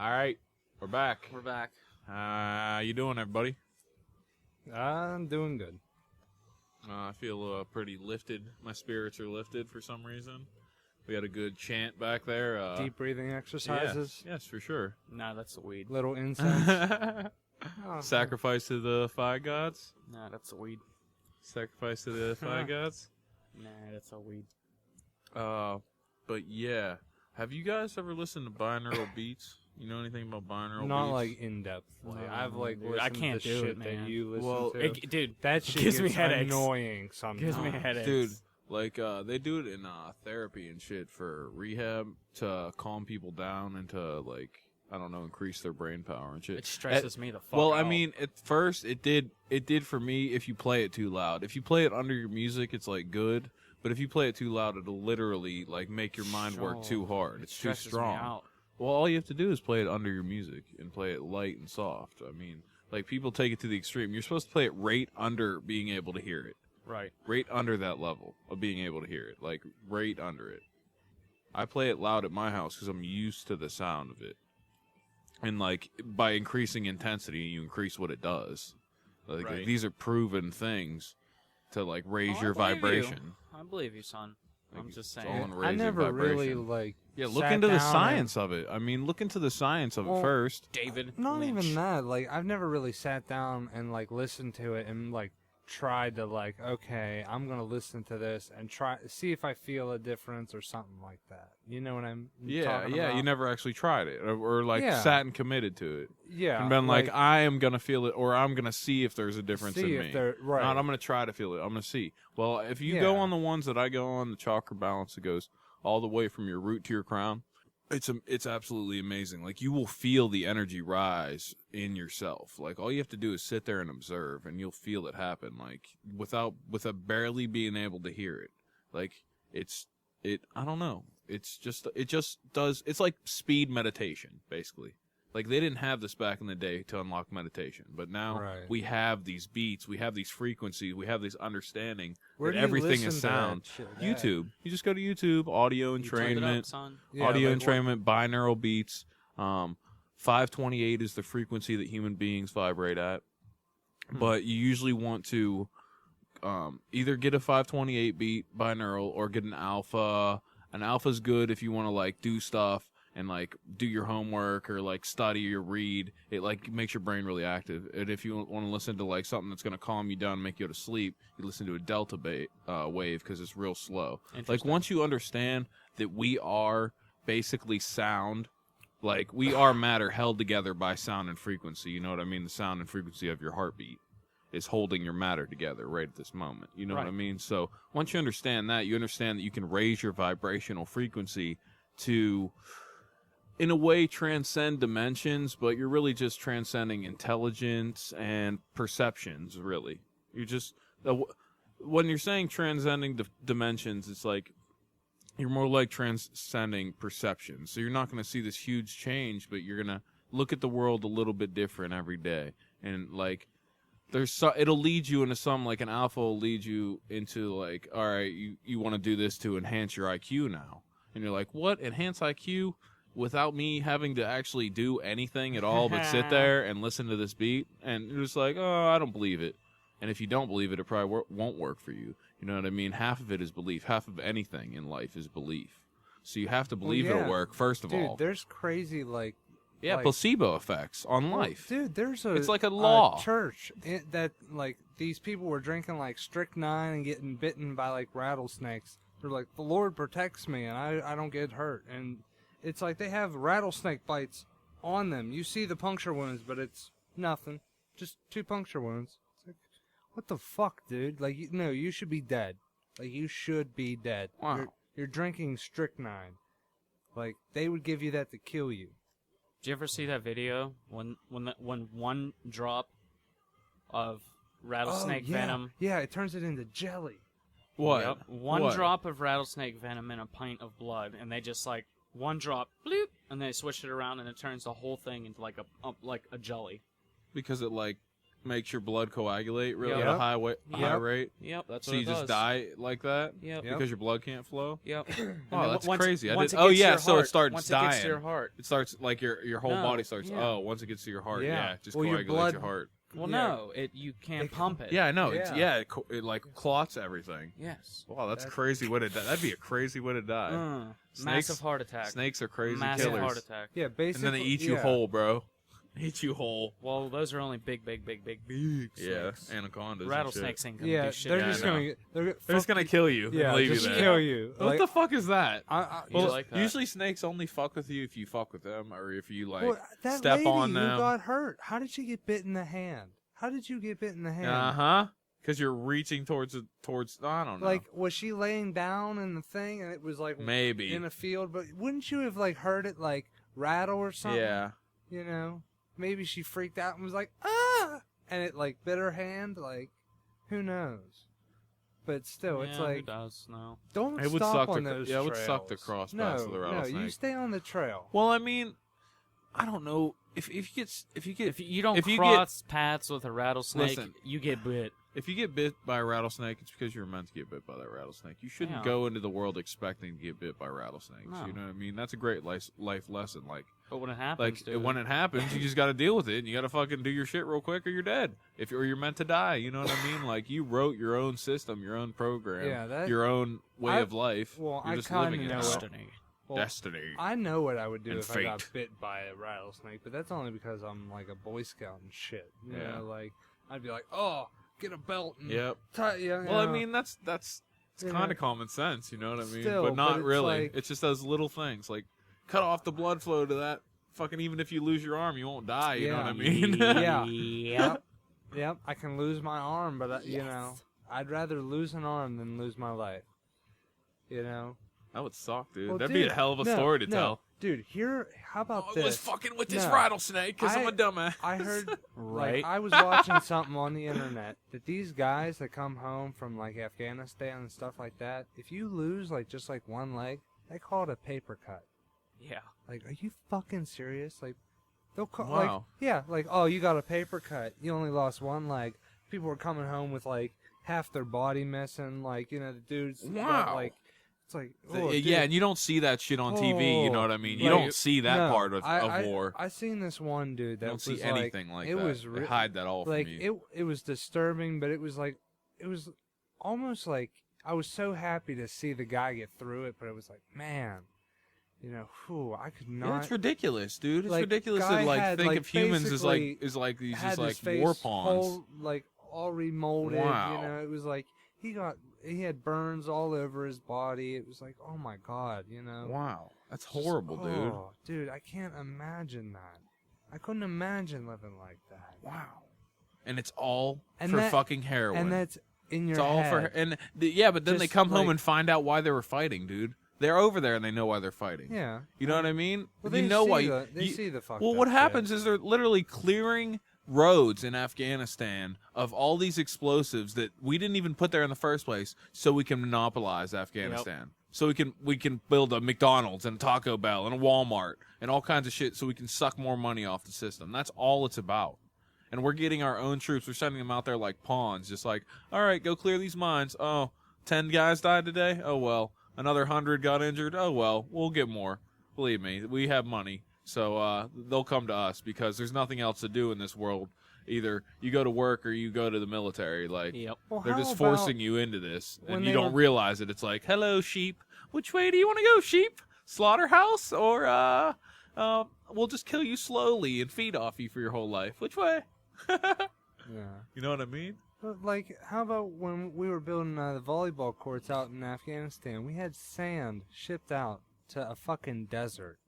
All right, we're back. We're back. How you doing, everybody? I'm doing good. I feel pretty lifted. My spirits are lifted for some reason. We had a good chant back there. Deep breathing exercises. Yes, for sure. No, that's the weed. Little incense. Oh, Sacrifice to the fire gods. No, that's the weed. Sacrifice to the fire gods. Nah, that's a weed. But yeah, have you guys ever listened to binaural beats? You know anything about binaural Not beats? like in depth. No, I've like dude, listened I can't to the do shit it, that man. you listen Well, to. Dude, That shit gives me gets headaches. annoying sometimes. gives me headaches. Dude, like they do it in therapy and shit for rehab to calm people down and to like I don't know increase their brain power and shit. It stresses me the fuck Well, out. I mean, at first it did for me if you play it too loud. If you play it under your music, it's like good, but if you play it too loud, it'll literally like make your mind work too hard. It It's too stresses me strong. out. Well, all you have to do is play it under your music and play it light and soft. I mean, like people take it to the extreme. You're supposed to play it right under being able to hear it. Right. Right under that level of being able to hear it. Like, right under it. I play it loud at my house because I'm used to the sound of it. And, like, by increasing intensity, you increase what it does. Like, Right. these are proven things to, like, raise Oh, your I believe you. vibration. I believe you, son. Like, I'm just it's all saying. in I raising never really vibration. like. Yeah, look sat into the down science of it. I mean, look into the science of it Well, first. David Not Lynch. even that. Like, I've never really sat down and like listened to it and like tried to like, okay, I'm gonna listen to this and try see if I feel a difference or something like that. You know what I'm Yeah, talking yeah, about? you never actually tried it or like, Yeah. sat and committed to it. Yeah, And been like, I am going to feel it, or I'm going to see if there's a difference see in if me. they're right. Not I'm going to try to feel it. I'm going to see. Well, if you go Yeah. on the ones that I go on, the chakra balance that goes all the way from your root to your crown, it's absolutely amazing. Like, you will feel the energy rise in yourself. Like, all you have to do is sit there and observe, and you'll feel it happen. Like, without barely being able to hear it. Like, I don't know. It just does. It's like speed meditation, basically. Like, they didn't have this back in the day to unlock meditation, but now Right. we have these beats, we have these frequencies, we have this understanding Where that do you everything listen is to sound. that shit at? YouTube. You just go to YouTube, audio You turned it up, entrainment, son. Yeah, audio like, entrainment, binaural beats. 528 is the frequency that human beings vibrate at. But you usually want to either get a 528 beat binaural or get an alpha. An alpha's good if you want to like do stuff and like do your homework or like study or read. It like makes your brain really active. And if you want to listen to like something that's going to calm you down and make you go to sleep, you listen to a delta wave because it's real slow. Like Interesting. once you understand that we are basically sound, like we are matter held together by sound and frequency. You know what I mean? The sound and frequency of your heartbeat is holding your matter together right at this moment. You know what I Right. mean? So once you understand that you can raise your vibrational frequency to, in a way, transcend dimensions, but you're really just transcending intelligence and perceptions, really. You're just, when you're saying transcending dimensions, it's like, you're more like transcending perception. So you're not going to see this huge change, but you're going to look at the world a little bit different every day. And like, it'll lead you into some, like an alpha will lead you into like, all right, you want to do this to enhance your IQ now. And you're like, what? Enhance IQ without me having to actually do anything at all but sit there and listen to this beat? And you're just like, oh, I don't believe it. And if you don't believe it, it probably won't work for you. You know what I mean? Half of it is belief. Half of anything in life is belief. So you have to believe yeah. it'll work, first of Dude, all. there's crazy like. Yeah, like- placebo effects on Well, life. Dude, there's It's like a law. church that like these people were drinking like strychnine and getting bitten by like rattlesnakes. They're like, the Lord protects me and I don't get hurt. And it's like they have rattlesnake bites on them. You see the puncture wounds, but it's nothing. Just 2 puncture wounds. It's like, what the fuck, dude? Like, you should be dead. Like, you should be dead. Wow. You're drinking strychnine. Like, they would give you that to kill you. Did you ever see that video when one drop of rattlesnake yeah. venom? Yeah, it turns it into jelly. What? Yep. One What? drop of rattlesnake venom in a pint of blood, and they just like one drop, bloop, and they switch it around, and it turns the whole thing into like a jelly. Because it like makes your blood coagulate really Yep. at a high Yep. rate. Yep, that's So what you it just does. die like that Yep. Yep. because your blood can't flow. Yep. Oh, that's crazy. Once it Oh, gets to yeah, your so it heart- starts once it gets to dying. your heart. It starts like your whole No, body starts. yeah. Oh, once it gets to your heart, Yeah. just Well, your coagulates blood- your heart. Well, Yeah. no, you can't It- pump it. Yeah, I know. Yeah. It like clots everything. Yes. Wow, that's That's- crazy way to die. That'd be a crazy way to die. Snakes- Massive heart attack. Snakes are crazy Massive killers. heart attack. Yeah, And basically. then they eat you yeah. whole, bro. Eat you whole. Well, those are only big Yeah, snakes. anacondas. Rattlesnakes ain't gonna Yeah, do shit. they're Yeah, just I know. gonna get. They're just gonna kill you. Yeah, and leave just you there. kill you. What the fuck is that? You Well, like that? usually snakes only fuck with you if you fuck with them, or if you like that step lady on who them. got hurt. How did she get bit in the hand? How did you get bit in the hand? Uh huh. Because you're reaching towards. I don't know. Like, was she laying down in the thing and it was like maybe. in a field? But wouldn't you have like heard it like rattle or something? Yeah. You know, maybe she freaked out and was like, ah, and it like bit her hand. Like, who knows? But still, it's Yeah, who like, does? No. don't It would stop suck on to- those yeah, it would suck to trails. cross no, paths with a No, rattlesnake. you stay on the trail. Well, I mean, I don't know if you get If you don't if you cross paths with a rattlesnake, Listen. you get bit. if you get bit by a rattlesnake, it's because you're meant to get bit by that rattlesnake. You shouldn't Yeah. go into the world expecting to get bit by rattlesnakes. No. You know what I mean? That's a great life lesson. Like But when it happens, dude, when it happens, you just got to deal with it. And you got to fucking do your shit real quick, or you're dead. Or you're meant to die. You know what I mean? Like you wrote your own system, your own program, Yeah, your own way I- of life. well, you're I just kinda living it know out. it. destiny. Well, Destiny. I know what I would do And if I got fate. bit by a rattlesnake, but that's only because I'm like a Boy Scout and shit. You Yeah. know, like I'd be like, oh, get a belt and Yep. tie. Yeah, Well, I mean, that's it's You kind know, of common sense, you know what I mean? still, but not but it's really. like- It's just those little things, like cut off the blood flow to that. Fucking even if you lose your arm, you won't die. You know what I mean? Yeah. Yep. Yep, I can lose my arm, but you know, I'd rather lose an arm than lose my life. You know, That would suck, dude. Well, That'd be a dude, hell of a no, story to no. tell. Dude, how about I this? was fucking with this No. rattlesnake because I'm a I- dumbass. I heard, Right. like, I was watching something on the internet that these guys that come home from like Afghanistan and stuff like that, if you lose like just like one leg, they call it a paper cut. Yeah. Like, are you fucking serious? Like, they'll call Wow. like, yeah, like, oh, you got a paper cut. You only lost one leg. People were coming home with like half their body missing. Like, you know, the dudes. got, Wow. like, it's like, oh, Yeah, dude. and you don't see that shit on TV. You know what I mean? You Like, don't see that no, part of I, war. I seen this one dude that You don't was see like, anything like it that. was They hide that all like from you. it was disturbing, but it was like it was almost like I was so happy to see the guy get through it, but it was like, man, you know, whew, I could Yeah, not. it's ridiculous, dude. It's like, ridiculous guy to like had, think like, of humans as basically like these had just like his face war pawns. whole, like all remolded. Wow. You know, it was like he had burns all over his body. It was like, oh my god, you know. Wow, that's Just- horrible, dude. oh, dude, I can't imagine that. I couldn't imagine living like that. Wow, and it's all And for that- fucking heroin. And that's in your it's all head. for yeah, but then they Just, come home like- and find out why they were fighting, dude. They're over there and they know why they're fighting. Yeah. You know what I mean? Well, you they know see why. they see the fucked Well, up what shit. happens is they're literally clearing roads in Afghanistan of all these explosives that we didn't even put there in the first place, so we can monopolize Afghanistan. So we can build a McDonald's and a Taco Bell and a Walmart and all kinds of shit, so we can suck more money off the system. That's all it's about. And we're getting our own troops. We're sending them out there like pawns, just like, all right, go clear these mines. Oh, 10 guys died today? Oh, well. Another 100 got injured? Oh, well, we'll get more. Believe me, we have money. So they'll come to us because there's nothing else to do in this world. Either you go to work or you go to the military. Like, Yep. Well, they're how just about forcing you into this. when And they you don't were- realize it. It's like, hello, sheep. Which way do you want to go, sheep? Slaughterhouse? Or we'll just kill you slowly and feed off you for your whole life. Which way? Yeah. You know what I mean? But like, how about when we were building the volleyball courts out in Afghanistan? We had sand shipped out to a fucking desert.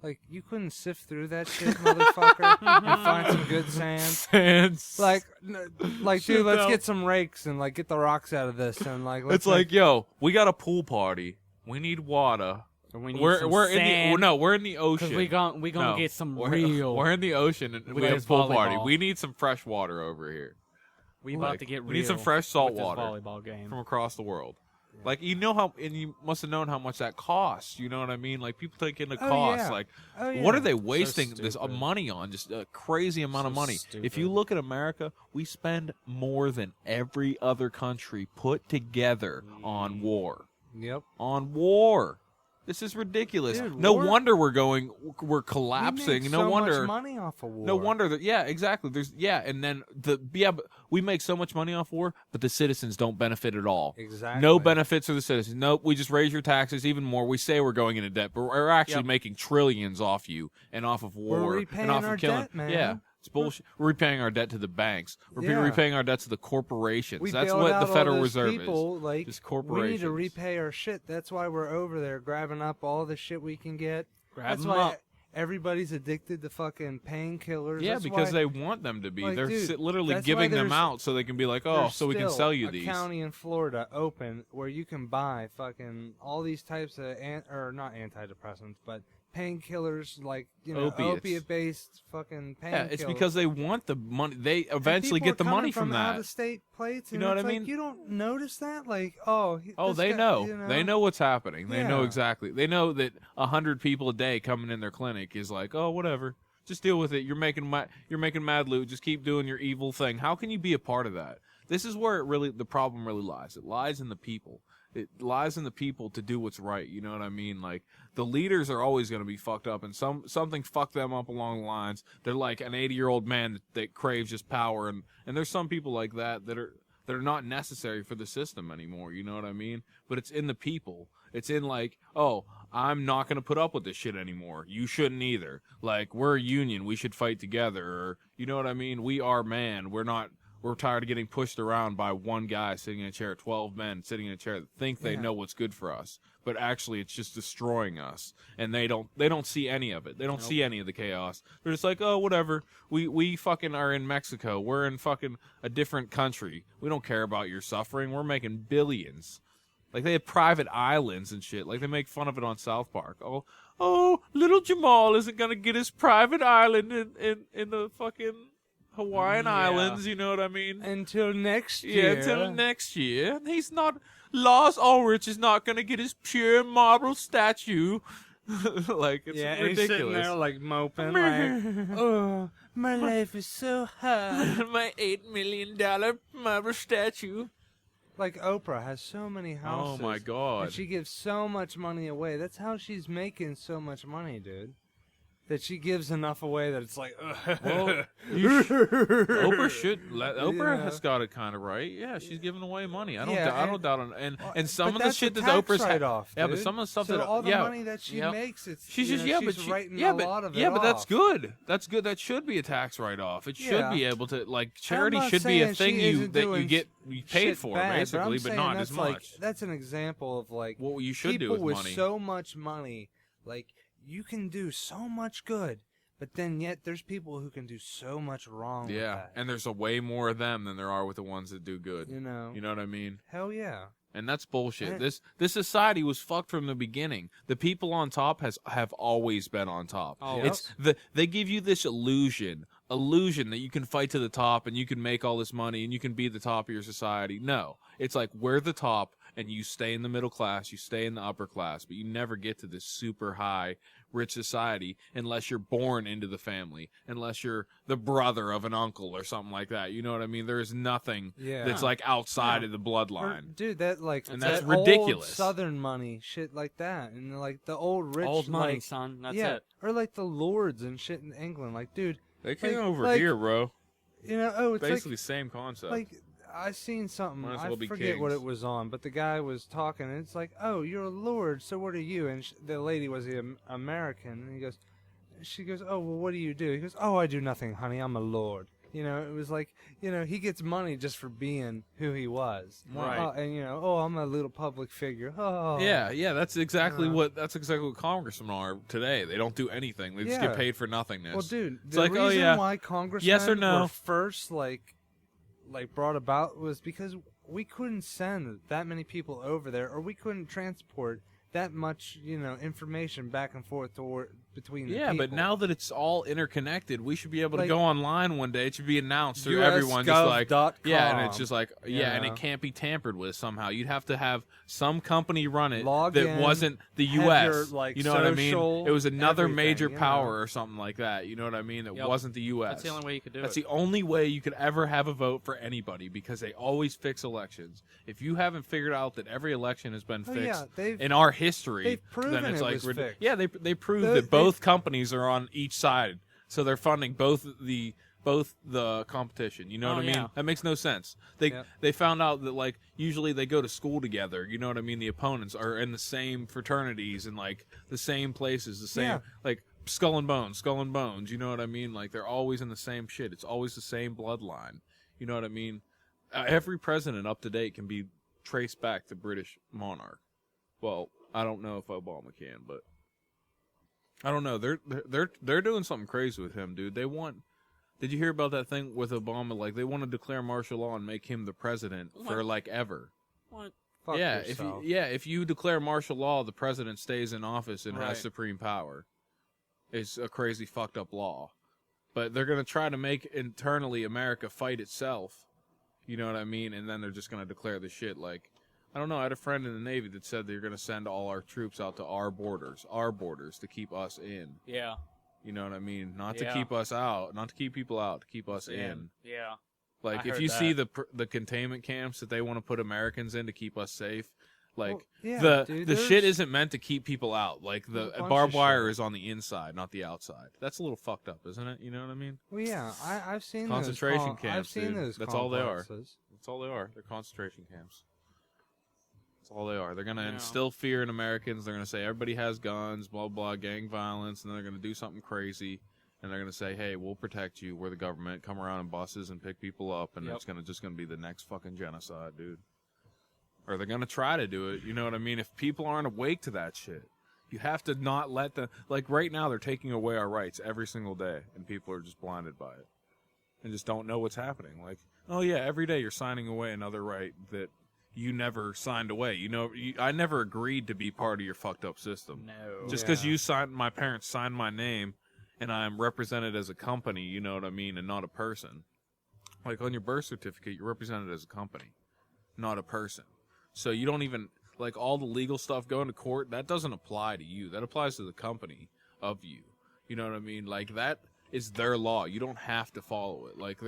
Like, you couldn't sift through that shit, motherfucker, and find some good sand. Like, dude, Shipped let's out. get some rakes and like get the rocks out of this and like. Let's It's like, yo, we got a pool party. We need water. And we need We're some we're sand, in the we're in the ocean. because we gonna No, get some we're, real. We're in the ocean and with we have a this pool party. volleyball. We need some fresh water over here. we about Like, to get real. we need some fresh salt with this water volleyball game. from across the world. Like, you know how, and you must have known how much that costs. You know what I mean? Like, people take into Oh, cost. yeah. Like, Oh, yeah. what are they wasting this stupid. money on? Just a crazy amount of So money. If you stupid. look at America, we spend more than every other country put together on war. Yep. On war. This is ridiculous. Dude, no war- wonder we're We collapsing. make No so wonder. much money off of war. No wonder that, yeah, exactly. And then but we make so much money off war, but the citizens don't benefit at all. Exactly. No benefits for the citizens. Nope, we just raise your taxes even more. We say we're going into debt, but we're actually Yep. making trillions off you and off of war We're repaying and off our of killing. debt, man. Yeah, it's bullshit. We're repaying our debt to the banks. We're Yeah. repaying our debt to the corporations. We That's bailed what out the all Federal those Reserve people, is. Like, Just we need corporations. to repay our shit. That's why we're over there grabbing up all the shit we can get. Grab That's 'em why up. everybody's addicted to fucking painkillers. Yeah, That's because why, they want them to be. like, They're dude, literally that's giving why them there's- out so they can be like, oh, there's so we can still sell you a these. county in Florida open where you can buy fucking all these types of not antidepressants, but painkillers, like, you know, Opiates. opiate-based fucking painkillers. Yeah, it's because they want the money. They eventually get the money from that. Out-of-state plates. You And know what it's I like, mean? You don't notice that, like, oh, Oh, this they guy, know. you They know what's happening. They know Yeah. exactly. They know that 100 people a day coming in their clinic is like, oh, whatever. Just deal with it. You're making mad loot. Just keep doing your evil thing. How can you be a part of that? This is where the problem really lies. It lies in the people. It lies in the people to do what's right. You know what I mean? Like, the leaders are always going to be fucked up, and something fucked them up along the lines. They're like an 80-year-old man that craves just power, and there's some people like that are not necessary for the system anymore. You know what I mean? But it's in the people. It's in like, oh, I'm not going to put up with this shit anymore. You shouldn't either. Like, we're a union. We should fight together. Or, you know what I mean? We are man. We're tired of getting pushed around by one guy sitting in a chair, 12 men sitting in a chair that think they Yeah. know what's good for us, but actually it's just destroying us. And they don't see any of it. They don't see any of the chaos. They're just like, oh, whatever. We fucking are in Mexico. We're in fucking a different country. We don't care about your suffering. We're making billions. Like, they have private islands and shit. Like, they make fun of it on South Park. Oh, little Jamal isn't gonna get his private island in the fucking Hawaiian Yeah. Islands, you know what I mean? Until next Yeah, year. until next year. He's not. Lars Ulrich is not gonna get his pure marble statue. Like, it's Yeah, and he's sitting ridiculous. there like moping, like, oh, my life is so hard. My $8 million marble statue. Like, Oprah has so many houses. Oh my god. And she gives so much money away. That's how she's making so much money, dude. That she gives enough away that it's like, Well, Oprah Yeah. has got it kind of right. Yeah, she's giving away money. I don't Yeah, doubt on it. And some but of the that's shit the that tax Oprah's write-off, yeah, but dude. some of the stuff so that all the yeah, money that she yeah. makes, it's She's you just know, but she's she, writing yeah, a but lot of yeah, it but that's off. good. That's good. That should be a tax write-off. It should Yeah. be able to like charity not should be a saying thing she you isn't that you doing get you paid shit for bad, basically, but, but I'm not saying as that's like, much. that's an example of like What you should do people with with money. so much money, like you can do so much good, but then yet there's people who can do so much wrong. Yeah, with that, and there's a way more of them than there are with the ones that do good. you know. You know what I mean? Hell yeah. And that's bullshit. And- This society was fucked from the beginning. The people on top have always been on top. Oh, It's they give you this illusion that you can fight to the top and you can make all this money and you can be the top of your society. No. It's like we're the top and you stay in the middle class, you stay in the upper class, but you never get to this super high rich society unless you're born into the family, unless you're the brother of an uncle or something like that. You know what I mean? There is nothing Yeah. that's like outside Yeah. of the Or, bloodline. dude, that like And that that's old ridiculous. Southern money, shit like that, and like the old rich, Old money, like, son. That's yeah, it. or like the lords and shit in England. Like, dude, They came like- over like, here, bro. you know, oh, it's Basically, same concept. like I seen something. Might as I well be forget what kings. it was on, but the guy was talking, and it's like, "Oh, you're a lord, so what are you?" And the lady was the American, and he goes, she goes, "Oh, well, what do you do?" He goes, "Oh, I do nothing, honey. I'm a lord." You know, it was like, you know, he gets money just for being who he was. Right. Oh, and you know, oh, I'm a little public figure. Oh, Yeah, that's exactly Uh, what congressmen are today. They don't do anything. They just Yeah. get paid for nothingness. Well, dude, It's the like, reason oh, yeah. why congressmen Yes or no? were first like brought about was because we couldn't send that many people over there, or we couldn't transport that much, you know, information back and forth between the Yeah, but people. now that it's all interconnected, we should be able to Like, go online one day. It should be announced through everyone, just like yeah, and it's just like and it can't be tampered with somehow. You'd have to have some company run it Log that in, wasn't the have U.S. your, like, you know what I mean? social, It was another everything, major you know. power or something like that. You know what I mean? That Yep. wasn't the U.S. That's the only way you could do That's it. the only way you could ever have a vote for anybody because they always fix elections. If you haven't figured out that every election has been Oh, fixed yeah, they've- in our history, they've proven then it's it like was fixed. yeah, they proved They- that both companies are on each side, so they're funding both the competition. You know what I mean? yeah. That makes no sense. They found out that like usually they go to school together. You know what I mean? The opponents are in the same fraternities and like the same places, the same Yeah. like skull and bones. You know what I mean? Like they're always in the same shit. It's always the same bloodline. You know what I mean? Every president up to date can be traced back to British monarch. Well, I don't know if Obama can, but I don't know. They're doing something crazy with him, dude. They want. Did you hear about that thing with Obama? Like they want to declare martial law and make him the president for like ever. What? Fuck yeah, yourself. if you declare martial law, the president stays in office and Right. has supreme power. It's a crazy fucked up law. But they're going to try to make internally America fight itself. You know what I mean? And then they're just going to declare the shit like I don't know. I had a friend in the Navy that said they're going to send all our troops out to our borders to keep us in. Yeah. You know what I mean? Not to Yeah. keep us out, not to keep people out, to keep us in. Yeah. Like I if heard you see that. the containment camps that they want to put Americans in to keep us safe, like Well, yeah, the dude, the there's shit isn't meant to keep people out. Like a the bunch barbed of wire shit. is on the inside, not the outside. That's a little fucked up, isn't it? You know what I mean? Well, yeah, I've seen Concentration those camps, I've seen dude. those. That's all they are. complexes. That's all they are. They're concentration camps. That's all they are. They're gonna Yeah. instill fear in Americans. They're gonna say everybody has guns, blah blah, gang violence, and then they're gonna do something crazy. And they're gonna say, "Hey, we'll protect you. We're the government. Come around in buses and pick people up." And Yep. it's just gonna be the next fucking genocide, dude. Or they're gonna try to do it. You know what I mean? If people aren't awake to that shit, you have to not let the like. Right now, they're taking away our rights every single day, and people are just blinded by it and just don't know what's happening. Like, oh yeah, every day you're signing away another right that you never signed away. You know, I never agreed to be part of your fucked up system. No. Just because Yeah. you signed, my parents signed my name, and I'm represented as a company, you know what I mean, and not a person. Like on your birth certificate, you're represented as a company, not a person. So you don't even, like all the legal stuff going to court, that doesn't apply to you. That applies to the company of you. You know what I mean? Like that is their law. You don't have to follow it. Like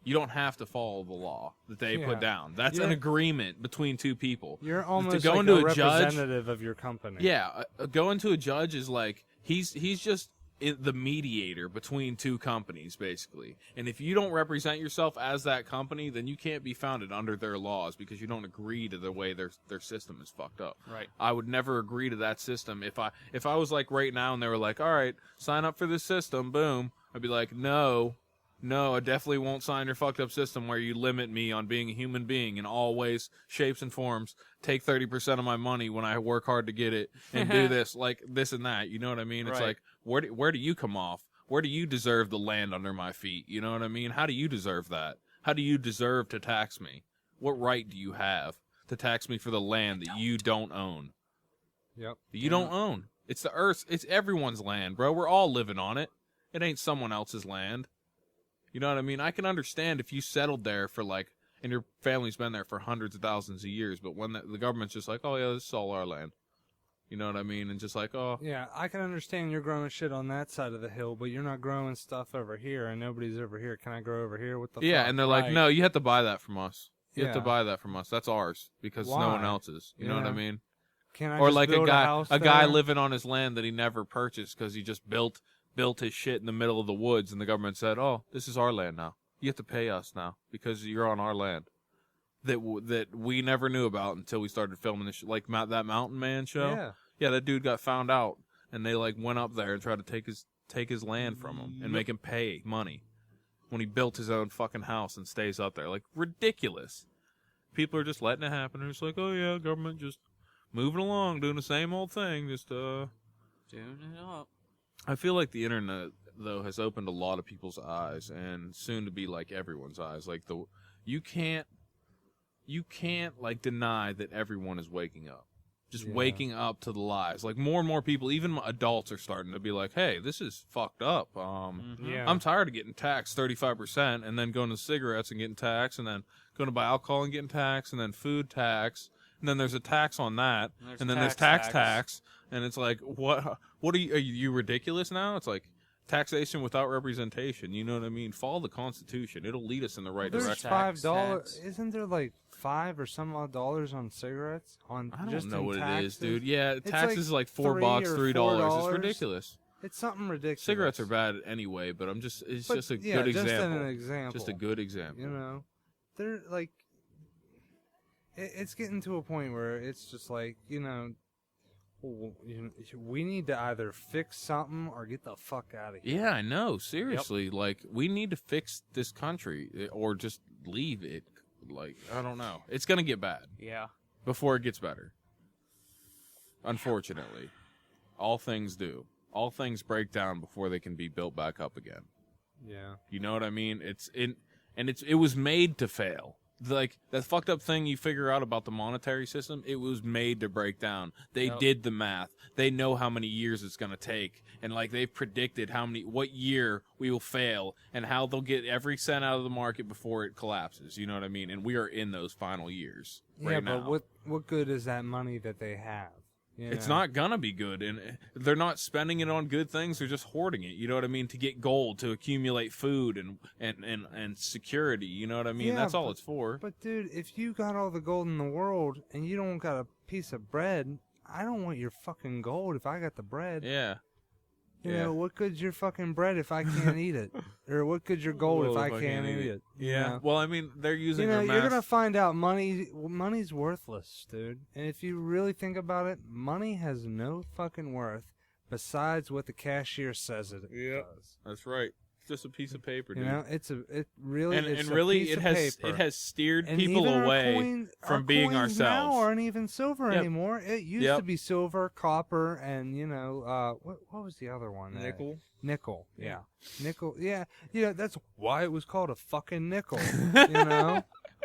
you don't have to follow the law that they Yeah. put down. That's an You're- agreement between two people. You're almost go like into a a judge- representative of your company. Yeah, going to a judge is like he's just the mediator between two companies, basically. And if you don't represent yourself as that company, then you can't be founded under their laws because you don't agree to the way their system is fucked up. Right. I would never agree to that system. If I was like right now and they were like, all right, sign up for this system, boom, I'd be like, no, I definitely won't sign your fucked up system where you limit me on being a human being in all ways, shapes, and forms. Take 30% of my money when I work hard to get it and do this, like this and that. You know what I mean? It's Right. like, where do you come off? Where do you deserve the land under my feet? You know what I mean? How do you deserve that? How do you deserve to tax me? What right do you have to tax me for the land that you don't own? Yep. That you don't own. It's the earth. It's everyone's land, bro. We're all living on it. It ain't someone else's land. You know what I mean? I can understand if you settled there for like, and your family's been there for hundreds of thousands of years, but when the government's just like, oh yeah, this is all our land. You know what I mean? And just like, oh, Yeah, I can understand you're growing shit on that side of the hill, but you're not growing stuff over here, and nobody's over here. Can I grow over here? What the yeah, fuck? and they're like, Right. no, you have to buy that from us. You have to Yeah. buy that from us. That's ours because no one Why? else's. You know what I Yeah. mean? Can I Or just like build a house guy there? living on his land that he never purchased because he just built his shit in the middle of the woods, and the government said, "Oh, this is our land now. You have to pay us now because you're on our land." That we never knew about until we started filming this, like that Mountain Man show. Yeah. That dude got found out, and they like went up there and tried to take his land from him and make him pay money when he built his own fucking house and stays up there. Like ridiculous. People are just letting it happen. They're just like, oh yeah, government just moving along, doing the same old thing. Just Doing it up. I feel like the internet though has opened a lot of people's eyes, and soon to be like everyone's eyes. Like you can't like deny that everyone is waking up. Just Yeah. waking up to the lies. Like more and more people, even adults, are starting to be like, "Hey, this is fucked up. Yeah. I'm tired of getting taxed 35% and then going to cigarettes and getting taxed and then going to buy alcohol and getting taxed and then food tax and then there's a tax on that and then there's tax and it's like what are you ridiculous now? It's like taxation without representation. You know what I mean? Follow the Constitution. It'll lead us in the right There's direction. $5. Tax. Isn't there like $5 or some odd dollars on cigarettes? On I just don't know in what taxes? it is, dude. Yeah, It's taxes is like $4, $3 or $3. It's $4. ridiculous. It's something ridiculous. Cigarettes are bad anyway, but it's But, just a yeah, good just example. an example. Just a good example. You know, they're like, it's getting to a point where it's just like, we need to either fix something or get the fuck out of here. Yeah, I know. Seriously, like we need to fix this country or just leave it. Like I don't know. It's gonna get bad Yeah. before it gets better. Unfortunately, all things do. All things break down before they can be built back up again. Yeah. You know what I mean? It was made to fail. Like that fucked up thing you figure out about the monetary system, it was made to break down. They Yep. did the math. They know how many years it's gonna take, and like they've predicted what year we will fail, and how they'll get every cent out of the market before it collapses. You know what I mean? And we are in those final years right now. But what good is that money that they have? It's not gonna be good, and they're not spending it on good things. They're just hoarding it. You know what I mean? To get gold, to accumulate food and security. You know what I mean? Yeah, That's all it's for. But dude, if you got all the gold in the world and you don't got a piece of bread, I don't want your fucking gold if I got the bread. Yeah. You Yeah. know, what good's your fucking bread if I can't eat it? Or what good's your gold Well, if I can't eat it? You Yeah. know? Well, I mean, they're using You know, their you're math. gonna find out money's worthless, dude. And if you really think about it, money has no fucking worth besides what the cashier says it does. That's right. It's just a piece of paper, You dude. know, it's a really piece it of has paper. it has steered And people even away our from being coins now ourselves. aren't even silver Yep. anymore. It used Yep. to be silver, copper, and what was the other one? Nickel. Yeah. Nickel. Yeah. Yeah. That's why it was called a fucking nickel. You know.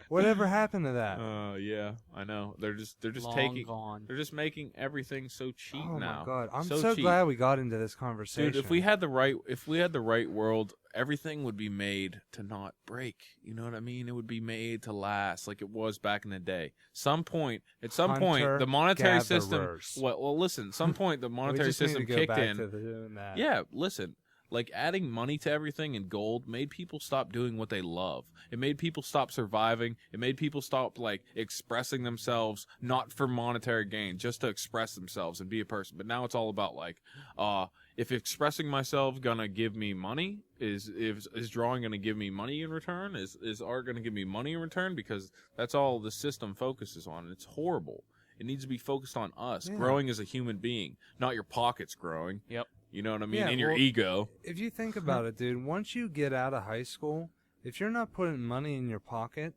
Whatever happened to that? Yeah, I know. They're just Long gone. they're just making everything so cheap Oh now. my god! I'm so so cheap. glad we got into this conversation. Dude, if we had the right world, everything would be made to not break. You know what I mean? It would be made to last like it was back in the day. At some point, the monetary system. Hunter-gatherers. Well, listen. Some point, the we monetary just need system to go kicked back in. to doing that. Yeah, listen. Like adding money to everything and gold made people stop doing what they love. It made people stop surviving. It made people stop like expressing themselves, not for monetary gain, just to express themselves and be a person. But now it's all about like, if expressing myself gonna give me money, is drawing gonna give me money in return? Is art gonna give me money in return? Because that's all the system focuses on. It's horrible. It needs to be focused on us growing as a human being, not your pockets growing. Yep. You know what I mean? Yeah, And your well, ego. If you think about it, dude, once you get out of high school, if you're not putting money in your pocket,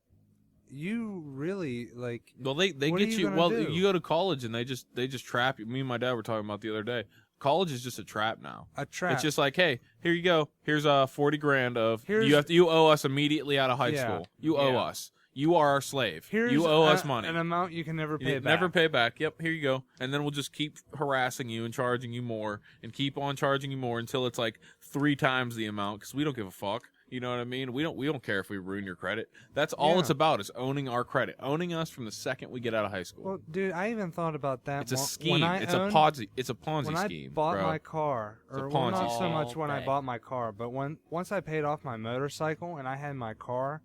you really like. Well, they what get are you you. gonna Well, do? you go to college and they just trap you. Me and my dad were talking about the other day. College is just a trap now. A trap. It's just like, hey, here you go. Here's 40 grand of Here's- you owe us immediately out of high Yeah. school. You owe Yeah. us. You are our slave. Here's you owe us money. an amount you can never You pay back. never pay back. Yep, here you go. And then we'll just keep harassing you and charging you more and keep on charging you more until it's like 3 times the amount because we don't give a fuck. You know what I mean? We don't care if we ruin your credit. That's all Yeah. it's about is owning our credit, owning us from the second we get out of high school. Well, dude, I even thought about that. It's a When scheme. I It's owned- a Ponzi. It's a Ponzi when scheme, I bought bro. my car, It's a or well, Ponzi not so scheme. much when I All bought my car, but once I paid off my motorcycle and I had my car,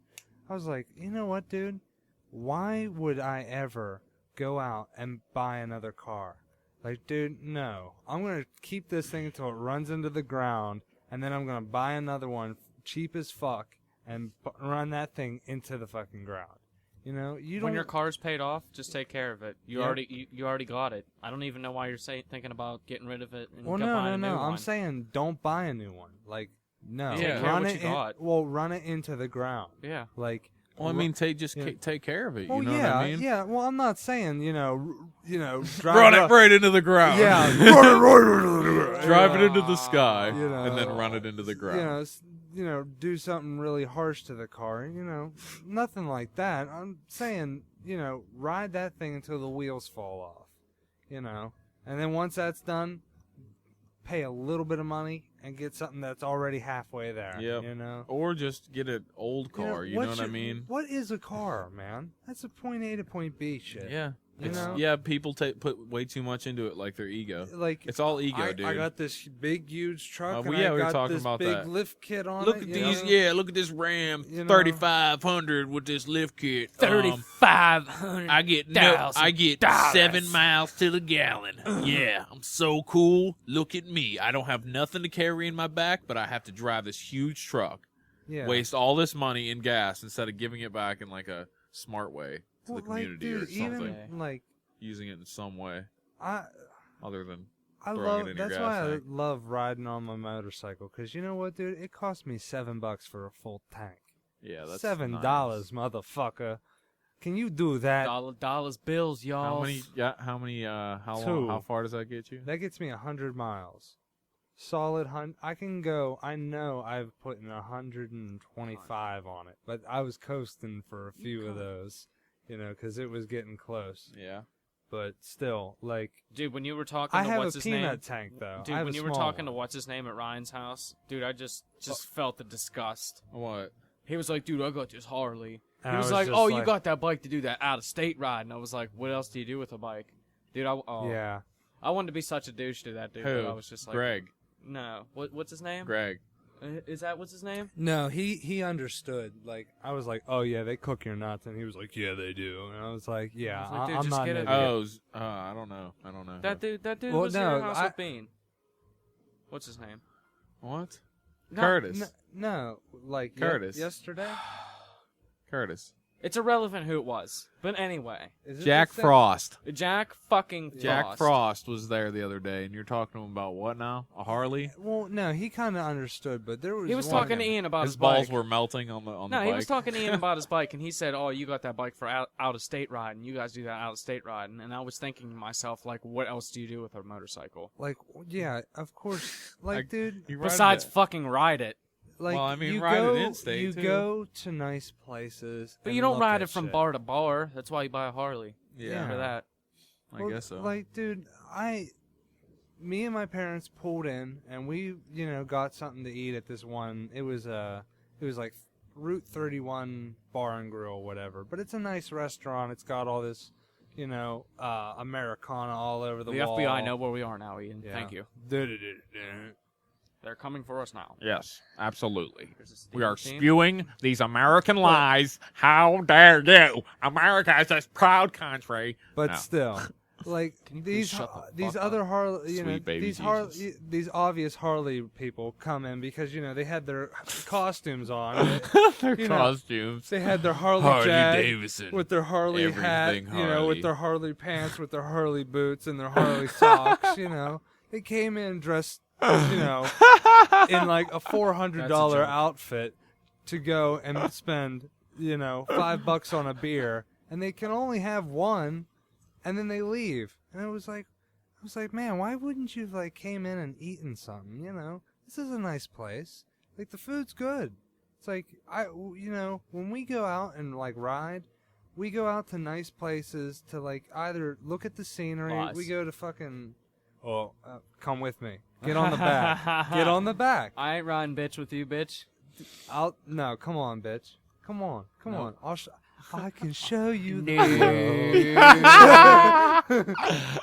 I was like, you know what, dude? Why would I ever go out and buy another car? Like, dude, no. I'm gonna keep this thing until it runs into the ground, and then I'm gonna buy another one cheap as fuck and run that thing into the fucking ground. You know, you don't. When your car's paid off, just take care of it. You Yeah. already got it. I don't even know why you're thinking about getting rid of it and Well, go no, buying no, a no. new I'm one. saying don't buy a new one. Like, no, Yeah. Take care of run what it. you got. Run it into the ground. Yeah. Like, Well, I mean, take care of it. well, you know yeah, what I mean? yeah. Well, I'm not saying drive Run up- it right into the ground. Yeah, Drive it into the sky You know, and then run it into the ground. do something really harsh to the car. Nothing like that. I'm saying, ride that thing until the wheels fall off. you know. And then once that's done, pay a little bit of money and get something that's already halfway there. Yep. You know. Or just get an old car. You know what I what's mean? What is a car, man? That's a point A to point B shit. Yeah. You know? Yeah, people put way too much into it, like their ego. Like It's all ego, dude. I got this big, huge truck, and yeah, I we were got talking this about big that. lift kit on Look it. at you these, know? yeah. Look at this Ram You know? 3500 with this lift kit. 3,500. I get $1,000. 7 miles to the gallon. Yeah, I'm so cool. Look at me. I don't have nothing to carry in my back, but I have to drive this huge truck. Yeah. Waste all this money in gas instead of giving it back in like a smart way to Well, the community like, dude, or something. Even, like, Using it in some way I other than I throwing love. it in your That's gas why I tank. love riding on my motorcycle. Cause you know what, dude? It cost me $7 for a full tank. Yeah, that's $7, nice. motherfucker. Can you do that? Dollars bills, y'all. How many? Yeah, how many? How long? Two. How far does that get you? That gets me 100 miles. Solid I can go. I know I've put in 125 on it, but I was coasting for a few of those, you know, because it was getting close. Yeah. But still, like, Dude, when you were talking I to have what's a his peanut name, tank though. I dude, have when a you were small talking to one. what's his name at Ryan's house, dude, I just felt the disgust. What? He was like, dude, I got this Harley. And He I was was like, just oh, like- you got that bike to do that out of state ride, and I was like, what else do you do with a bike, dude? Yeah. I wanted to be such a douche to that dude. Who? But I was just like, Greg. no, what's his name? Greg. Is that what's his name? No, he understood. Like, I was like, oh yeah, they cook your nuts, and he was like, yeah, they do. And I was like, yeah, I was like, dude, I'm just not. get an it. idiot. Oh, I don't know. I don't know. That dude Well, was no, here house I- with Bean. What's his name? What? No, Curtis. No, like Curtis. yesterday. Curtis. It's irrelevant who it was, but anyway, Is it Jack the same- Frost. Jack fucking Jack Frost was there the other day, and you're talking to him about what now? A Harley? Well, no, he kind of understood, but there was. He was one- talking to Ian about His his balls bike. were melting on the No, bike. he was talking to Ian about his bike, and he said, "Oh, you got that bike for out of state riding. You guys do that out of state riding." And I was thinking to myself, like, what else do you do with a motorcycle Like, yeah, of course. Like, Like, dude, You ride besides it- fucking ride it? like Well, I mean, you ride it go, in-state, you too. go to nice places, But and you don't look ride at it from shit. bar to bar. That's why you buy a Harley. yeah, For that. I Well, guess so. Like, dude, me and my parents pulled in, and we, you know, got something to eat at this one. It was like Route 31 Bar and Grill, whatever. But it's a nice restaurant. It's got all this, you know, Americana all over the The wall. FBI know where we are now, Ian. Yeah. Thank you. Du-du-du-du. They're coming for us now. yes, absolutely. Here's a We are Steve spewing these American lies. How dare you? America is this proud country. But No. still, like Can you please shut the these fuck other up? Harley, you know, Sweet baby Jesus. these obvious Harley people come in because you know they had their costumes on. Their You know, costumes. They had their Harley Harley Jag Davidson. with their Harley hat, Everything you know, Harley. with their Harley pants, with their Harley boots, and their Harley socks. You know, they came in dressed, you know, in like a $400 That's a joke. outfit to go and spend, you know, $5 on a beer, and they can only have one, and then they leave. And I was like, man, why wouldn't you have like came in and eaten something? You know, this is a nice place. Like the food's good. It's like you know, when we go out and like ride, we go out to nice places to like either look at the scenery. Lies. We go to fucking. Oh, come with me. Get on the back. Get on the back. I ain't riding bitch with you, bitch. No, come on, bitch. Come on. I can show you the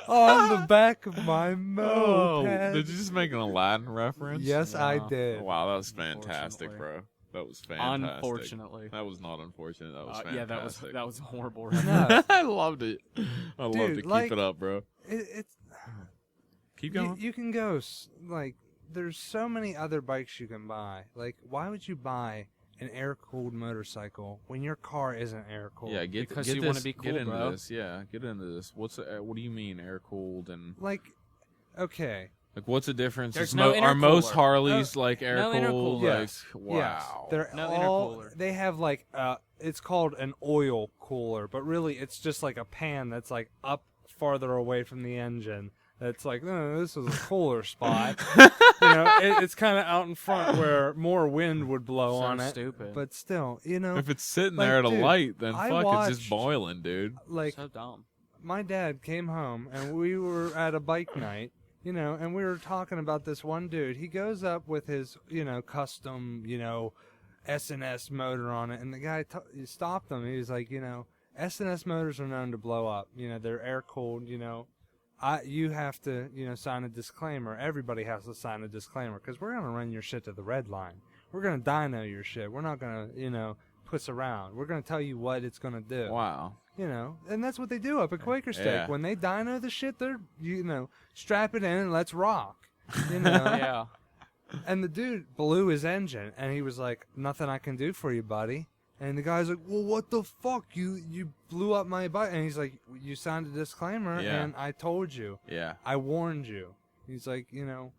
on the back of my Oh, moped. did you just make an Aladdin reference? Yes, I No. did. Wow, that was fantastic, Unfortunately. bro. That was fantastic. Unfortunately. That was not unfortunate. That was fantastic. Yeah, that was horrible. No, I loved it. I loved Dude, it. like- Keep it up, bro. it's Keep you, going. you can go like there's so many other bikes you can buy. Like, why would you buy an air-cooled motorcycle when your car isn't air-cooled? Yeah, Because get you this, wanna be get cool, into bro. this. Yeah, get into this. What do you mean air cooled and Like, okay, like what's the difference? There's Is no are most intercooler. Harleys like air no cooled? intercooler. Like Yes. wow. yes, they're No all. intercooler. They have like it's called an oil cooler, but really it's just like a pan that's like up farther away from the engine. It's like, no, this is a cooler spot. You know, it's kind of out in front where more wind would blow So on it. stupid. But still, you know, If it's sitting Like, there at a dude, light, then I fuck, it's watched- just boiling, dude. like so dumb. my dad came home and we were at a bike night, you know, and we were talking about this one dude. He goes up with his, you know, custom, you know, S&S motor on it, and the guy he stopped him. He was like, you know, S&S motors are known to blow up. You know, they're air cooled. You know, you have to, you know, sign a disclaimer. Everybody has to sign a disclaimer because we're gonna run your shit to the red line. We're gonna dyno your shit. We're not gonna, you know, puss around. We're gonna tell you what it's gonna do. Wow. You know, and that's what they do up at Quaker Steak. Yeah. When they dyno the shit, they're, you know, strap it in and let's rock. You know. Yeah. And the dude blew his engine, and he was like, "Nothing I can do for you, buddy." And the guy's like, "Well, what the fuck? You blew up my bike." And he's like, "You signed a disclaimer, Yeah. and I told you. Yeah. I warned you." He's like, you know.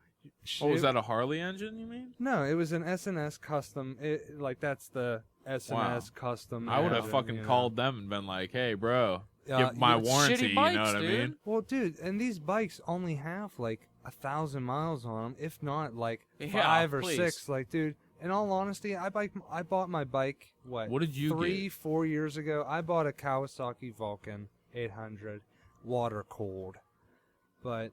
What was that? A Harley engine? You mean? No, it was an S&S custom. Like that's the S&S custom. I would have engine, fucking you know. called them and been like, "Hey, bro, Yeah, give my you- warranty." Shitty You bikes, know what I dude. mean? Well, dude, and these bikes only have like 1,000 miles on them, if not like Yeah, 5 or please. 6. Like, dude, in all honesty, I bought my bike What did you 3-4 years ago. I bought a Kawasaki Vulcan 800, water cooled, but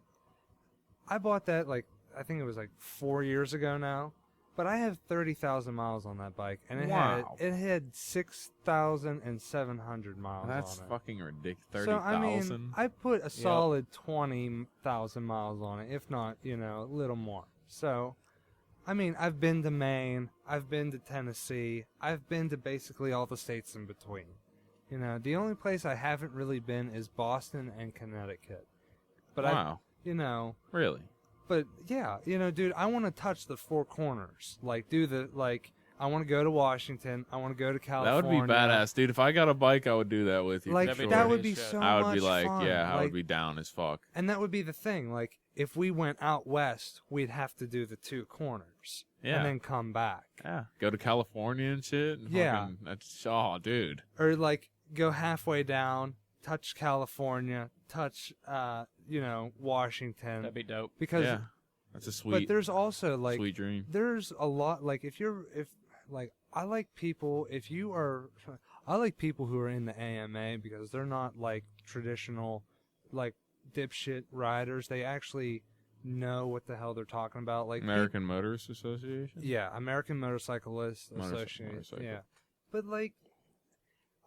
I bought that like I think it was like 4 years ago now. But I have 30,000 miles on that bike, and Wow. it had 6,700 miles That's on it. fucking ridiculous. So I mean, 30,000. I put a solid 20,000 miles on it, if not, you know, a little more. So, I mean, I've been to Maine, I've been to Tennessee, I've been to basically all the states in between. You know, the only place I haven't really been is Boston and Connecticut. But Wow. you know, Really? but yeah, you know, dude, I want to touch the four corners. Like, do the like. I want to go to Washington. I want to go to That California. would be badass, dude. If I got a bike, I would do that with you. Like That'd be that dope would as be shit. so I would much be like, fun. yeah, I Like, would be down as fuck. And that would be the thing. Like, if we went out west, we'd have to do the two corners. Yeah. And then come back. Yeah, go to California and shit. And Yeah. fucking, that's dude. Or, like, go halfway down, touch California, touch, you know, Washington. That'd be dope. Because, Yeah, that's a but sweet, there's also, like, sweet dream. there's a lot, like, I like people, I like people who are in the AMA because they're not, like, traditional, like, dipshit riders. They actually know what the hell they're talking about. Like, American Motorists Association. yeah, American Motorcyclists Motorcycle. Association. Yeah, but like,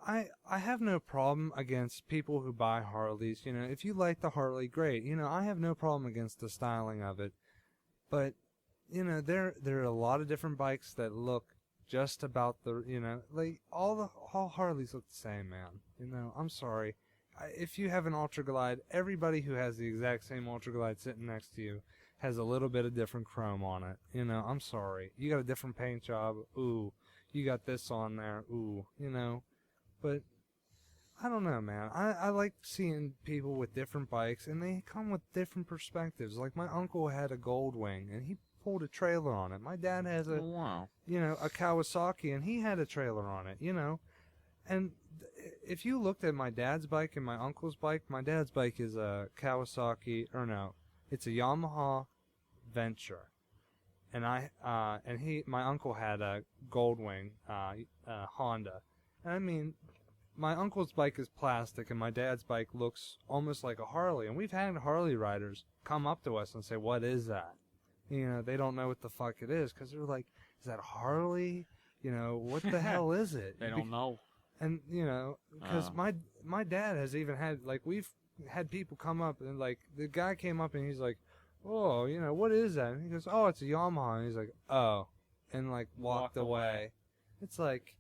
I have no problem against people who buy Harleys. You know, if you like the Harley, great. You know, I have no problem against the styling of it. But you know, there are a lot of different bikes that look just about the, you know, like all Harleys look the same, man. You know, I'm sorry. If you have an Ultra Glide, everybody who has the exact same Ultra Glide sitting next to you has a little bit of different chrome on it. You know, I'm sorry. You got a different paint job. Ooh. You got this on there. Ooh. You know. But I don't know, man. I like seeing people with different bikes, and they come with different perspectives. Like, my uncle had a Goldwing, and he pulled a trailer on it. My dad has Oh, wow. you know, a Kawasaki, and he had a trailer on it, you know. And if you looked at my dad's bike and my uncle's bike, my dad's bike is a Kawasaki, or no, it's a Yamaha Venture. And my uncle had a Goldwing, Honda. And I mean, my uncle's bike is plastic, and my dad's bike looks almost like a Harley. And we've had Harley riders come up to us and say, "What is that?" You know, they don't know what the fuck it is, because they're like, "Is that a Harley? You know, what the hell is it?" They don't know. And, you know, because Oh. my dad has even had, like, we've had people come up, and, like, the guy came up and he's like, "Oh, you know, what is that?" And he goes, "Oh, it's a Yamaha." And he's like, "Oh," and, like, walked away. It's like,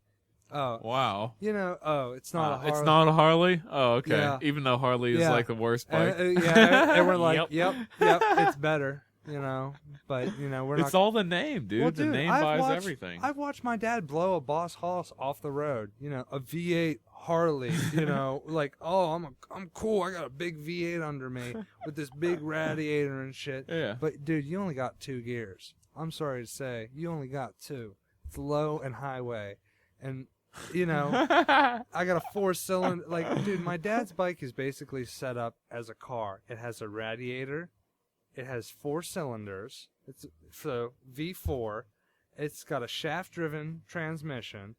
oh, Wow. you know, oh, it's not a Harley. It's not a Harley? Oh, okay. Yeah. Even though Harley is Yeah. like the worst bike. Yeah, and we're like, Yep. yep, it's better, you know. But, you know, we're not. It's all the name, dude. Well, the dude, name I've buys watched- everything. I've watched my dad blow a Boss Hoss off the road. You know, a V8 Harley. You know, like, oh, I'm cool. I got a big V8 under me with this big radiator and shit. Yeah. But dude, you only got 2 gears. I'm sorry to say, you only got 2. It's low and highway, and you know, I got a 4-cylinder. Like, dude, my dad's bike is basically set up as a car. It has a radiator. It has 4 cylinders. It's so V4. It's got a shaft-driven transmission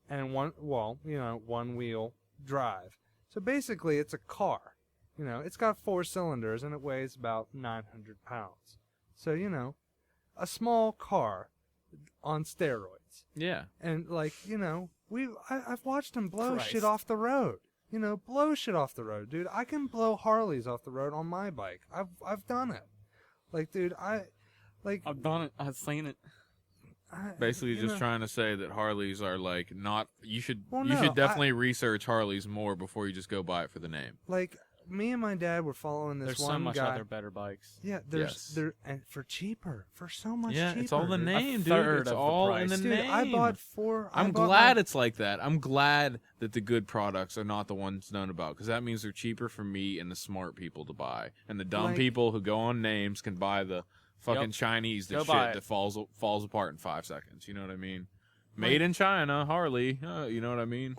and one wheel drive. So basically, it's a car. You know, it's got 4 cylinders and it weighs about 900 pounds. So, you know, a small car on steroids. Yeah. And, like, you know, I've watched them blow Christ. shit off the road. You know, blow shit off the road, dude. I can blow Harleys off the road on my bike. I've done it. Like, dude, I've done it. I've seen it. Basically, you just know, trying to say that Harleys are like not. You should Well, you no, should definitely research Harleys more before you just go buy it for the name. like, me and my dad were following this There's one so much guy. other better bikes. Yeah, Yes. and for cheaper, for so much Yeah, cheaper. it's all the dude. name, dude. third It's of the all in price. the Dude, name. I bought 4. I'm glad it's like that. I'm glad that the good products are not the ones known about, because that means they're cheaper for me and the smart people to buy, and the dumb Like- people who go on names can buy the fucking Yep. Chinese Go shit buy it. that falls apart in 5 seconds. You know what I mean? Made in China, Harley. You know what I mean?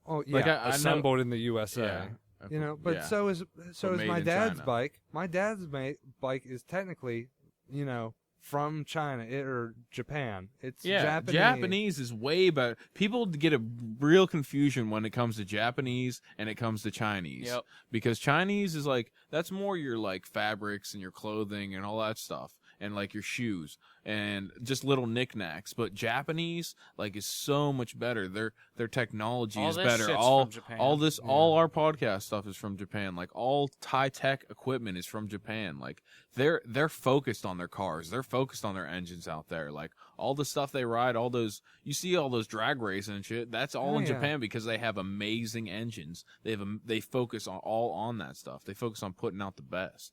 Oh yeah, Like, I know- assembled in the USA. Yeah. You know, but Yeah. so is made my in dad's China. bike. My dad's bike is technically, you know, from China or Japan. It's Yeah, Japanese is way better. People get a real confusion when it comes to Japanese and it comes to Chinese. Yep. Because Chinese is like, that's more your like fabrics and your clothing and all that stuff. And like your shoes and just little knickknacks. But Japanese like is so much better. Their technology All is this better. shit's All from Japan. all our podcast stuff is from Japan. Like all high tech equipment is from Japan. Like they're focused on their cars. They're focused on their engines out there. Like all the stuff they ride, all those you see all those drag racing and shit. That's all Oh, in yeah. Japan because they have amazing engines. They focus on that stuff. They focus on putting out the best.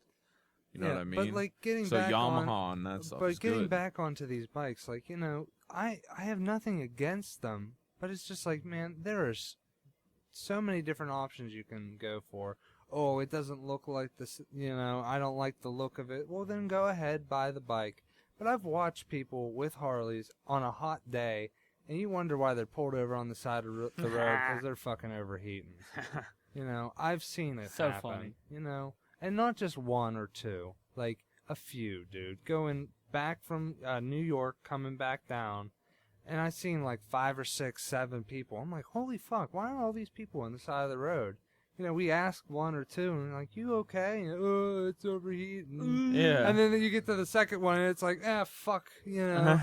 You know what I mean? But like getting So back Yamaha and that stuff but is getting good. back onto these bikes, like, you know, I have nothing against them, but it's just like, man, there's so many different options you can go for. Oh, it doesn't look like this, you know, I don't like the look of it. Well, then go ahead, buy the bike. But I've watched people with Harleys on a hot day, and you wonder why they're pulled over on the side of the road because they're fucking overheating. You know, I've seen it So happen. funny. You know, and not just 1 or 2, like a few, dude. Going back from New York, coming back down, and I seen like 5 or 6, 7 people. I'm like, holy fuck, why are all these people on the side of the road? You know, we ask 1 or 2, and they're like, you okay? And, oh, it's overheating. Yeah. And then you get to the second one, and it's like, fuck, you know.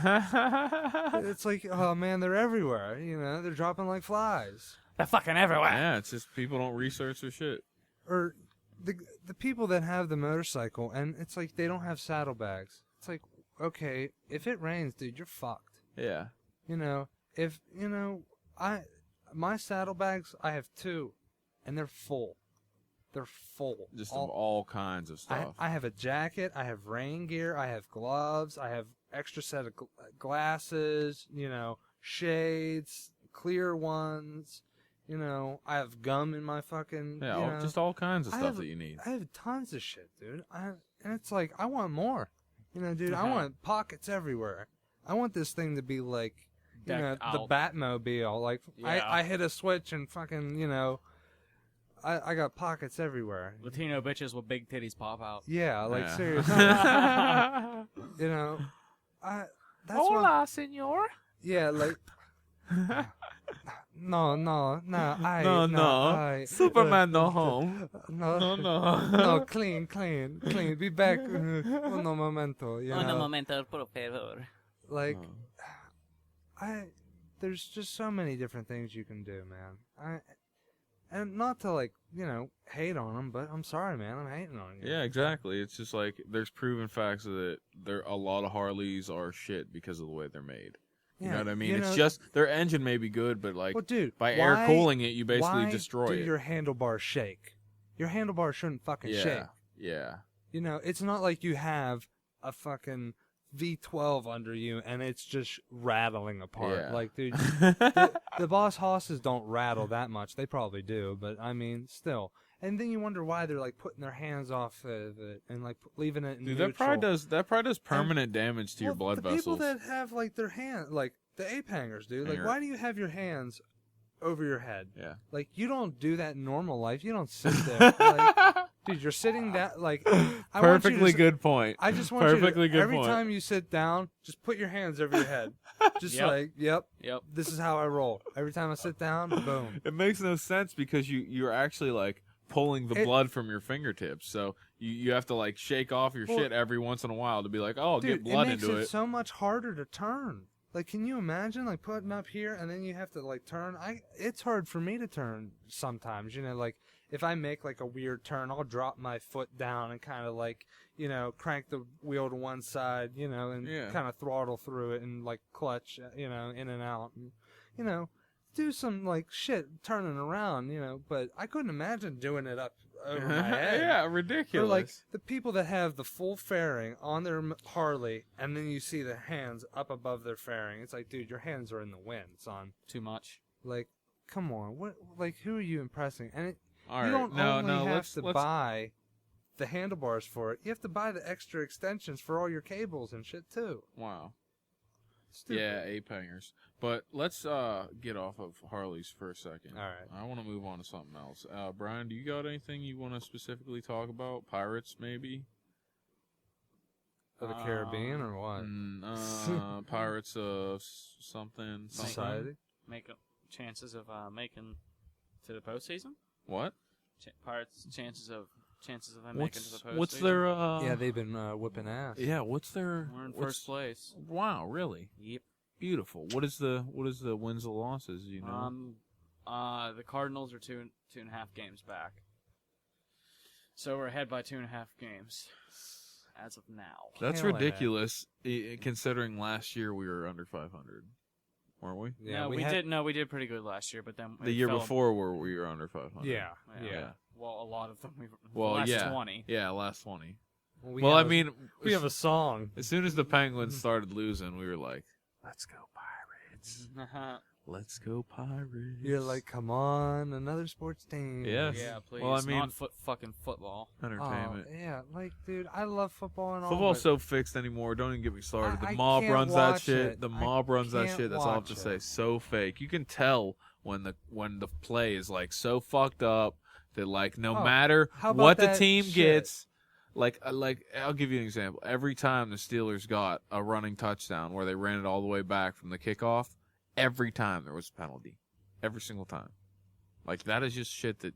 It's like, oh man, they're everywhere. You know, they're dropping like flies. They're fucking everywhere. Yeah, it's just people don't research their shit. Or the people that have the motorcycle, and it's like they don't have saddlebags. It's like, okay, if it rains, dude, you're fucked. Yeah. You know, if you know, my saddlebags, I have 2, and they're full. They're full. Just of all kinds of stuff. I have a jacket. I have rain gear. I have gloves. I have extra set of glasses. You know, shades, clear ones. You know, I have gum in my fucking. Yeah, you know, just all kinds of I stuff have- that you need. I have tons of shit, dude. And it's like, I want more. You know, dude, I Uh-huh. want pockets everywhere. I want this thing to be like, you know, Decked the out. Batmobile. Like, Yeah. I hit a switch and fucking, you know, I got pockets everywhere. Latino bitches with big titties pop out. Yeah, like, Yeah. seriously. You know, that's what, Hola, senor. yeah, like, no, Superman no home. no, clean, be back, uno momento, you know, momento, por favor. like, there's just so many different things you can do, man, and not to, like, you know, hate on them, but I'm sorry, man, I'm hating on you. Yeah, exactly. It's just like there's proven facts that a lot of Harleys are shit because of the way they're made. You know what I mean? you It's know- just their engine may be good, but like well, dude, by air why- cooling it, you basically why destroy do it. your handlebars shake? Your handlebars shouldn't fucking yeah, shake. yeah. You know, it's not like you have a fucking V12 under you and it's just rattling apart. Yeah. Like, dude, the Boss Hosses don't rattle that much. They probably do, but I mean, still. And then you wonder why they're like putting their hands off of it and like leaving it in Dude, neutral. that probably does permanent damage to your Well, blood the vessels. people that have like their hand, like the ape hangers, dude. Like, Hanger. why do you have your hands over your head? Yeah. Like, you don't do that in normal life. You don't sit there. Like, dude, you're sitting down. Like, I want you Perfectly to, good point. I just want Perfectly you to, good every point. time you sit down, just put your hands over your head. Just Yep. like, yep, Yep. this is how I roll. Every time I sit down, boom. It makes no sense because you're actually like pulling the blood from your fingertips. So you have to like shake off your shit every once in a while to be like, oh, dude, get blood it makes into it it. so much harder to turn. Like, can you imagine like putting up here and then you have to like turn? It's hard for me to turn sometimes. You know, like if I make like a weird turn, I'll drop my foot down and kind of like, you know, crank the wheel to one side, you know, and kind of throttle through it and like clutch, you know, in and out, and, you know, do some like shit turning around, you know. But I couldn't imagine doing it up over my head. Yeah, ridiculous. Or like the people that have the full fairing on their Harley, and then you see the hands up above their fairing. It's like, dude, your hands are in the wind, son. Too much. Like, come on, what? Like, who are you impressing? And All you right, don't only have let's to buy the handlebars for it. You have to buy the extra extensions for all your cables and shit too. Wow. Stupid. Yeah, ape hangers. But let's get off of Harleys for a second. All right. I want to move on to something else. Brian, do you got anything you want to specifically talk about? Pirates, maybe? For the Caribbean or what? Pirates of something. Society. Make chances of making to the postseason. What? Pirates chances of them making to the postseason. What's their? Yeah, they've been whipping ass. Yeah, what's their? We're in first place. Wow, really? Yep. Beautiful. What is the wins and losses? You know. The Cardinals are 2.5 games back. So we're ahead by 2.5 games as of now. That's Hell yeah. ridiculous, considering last year we were under 500, weren't we? Yeah, no, we did. No, we did pretty good last year, but then The year before, where we were under 500. Yeah. Yeah. Well, a lot of them. Well, last 20. Yeah, last 20. Well, I mean, we have a song. as soon as the Penguins started losing, we were like, "Let's go Pirates! Let's go Pirates!" You're like, come on, another sports team. Yes. Yeah, please. Well, I mean, not fucking football. entertainment. Oh, yeah, like, dude, I love football and all. Football's but so fixed anymore. Don't even get me started. The I mob can't runs that watch shit. it. The I mob runs that can't shit. That's all I have watch to it. say. So fake. You can tell when the play is like so fucked up that like no Oh, matter how about what the that team shit? gets, like I'll give you an example. Every time the Steelers got a running touchdown where they ran it all the way back from the kickoff, every time there was a penalty. Every single time. Like that is just shit that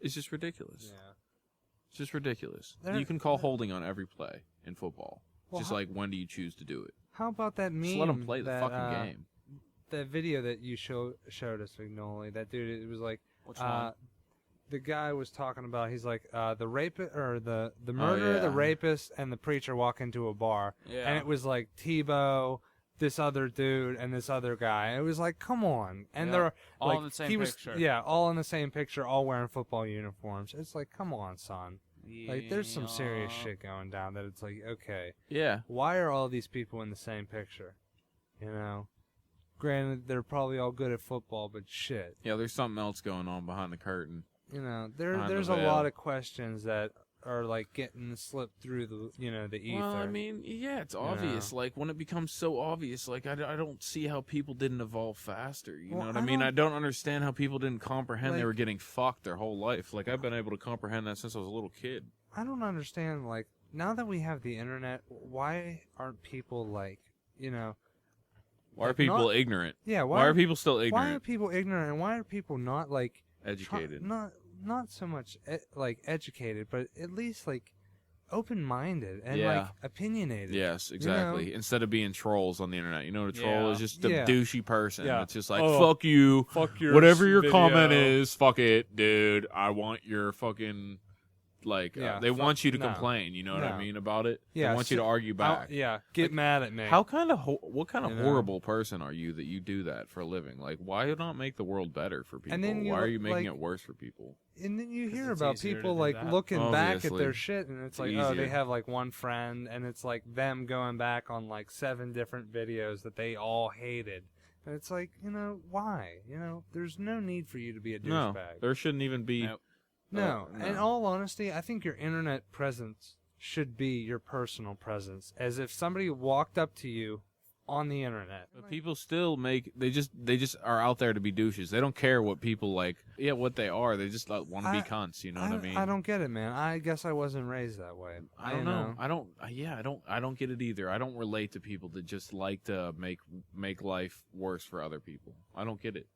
is just ridiculous. Yeah. It's just ridiculous. There- You can call holding on every play in football. Well, Just like when do you choose to do it? How about that meme? Just let them play the that, fucking game. That video that you showed us, Vignoli. That dude, it was like, Which one? the guy was talking about. He's like, the rapist or the murderer, yeah. the rapist, and the preacher walk into a bar, Yeah. and it was like Tebow, this other dude, and this other guy. It was like, come on, and Yeah. they're All like, in the same he was, picture. yeah, all in the same picture, all wearing football uniforms. It's like, come on, son. Like, there's some serious Yeah. shit going down that it's like, okay, Yeah. why are all these people in the same picture? You know? Granted, they're probably all good at football, but shit. Yeah, there's something else going on behind the curtain. You know, Behind there's the a veil. lot of questions that are like getting slipped through the, the ether. Well, I mean, yeah, it's obvious. Like, when it becomes so obvious, like, I don't see how people didn't evolve faster. You Well, know what I I mean? don't- I don't understand how people didn't comprehend they Like- were getting fucked their whole life. Like, I've been able to comprehend that since I was a little kid. I don't understand, like, now that we have the internet, why aren't people like, Why are like, people not- ignorant? yeah, Why are people still why are ignorant? people ignorant, and why are people not like Educated. not so much like educated, but at least like open-minded and Yeah. like opinionated. Yes, exactly. Instead of being trolls on the internet. You know what a troll Yeah. is? Just a Yeah. douchey person. Yeah. It's just like, Oh, fuck you. Fuck your Whatever your video. comment is, fuck it, dude. I want your fucking, like, Yeah, they want you to no. complain. You know what I No. mean about it? Yeah, They want you to argue back. Yeah, get mad at me. How kind of what kind of You know? horrible person are you that you do that for a living? Like, why not make the world better for people? And then you why are look you making like- it worse for people? And then you 'Cause hear it's about easier to people do like that. looking back at Obviously. their shit, and it's like, It's oh, they easier. have like one friend, and it's like them going back on like 7 different videos that they all hated. And it's like, why? There's no need for you to be a No, douchebag. there shouldn't even be. Nope. No, no. in all honesty, I think your internet presence should be your personal presence. As if somebody walked up to you on the internet. But people still they just are out there to be douches. They don't care what people like. Yeah, what they are. They just want to be cunts. You know what I mean? I don't get it, man. I guess I wasn't raised that way. I don't know. I don't get it either. I don't relate to people that just like to make life worse for other people. I don't get it.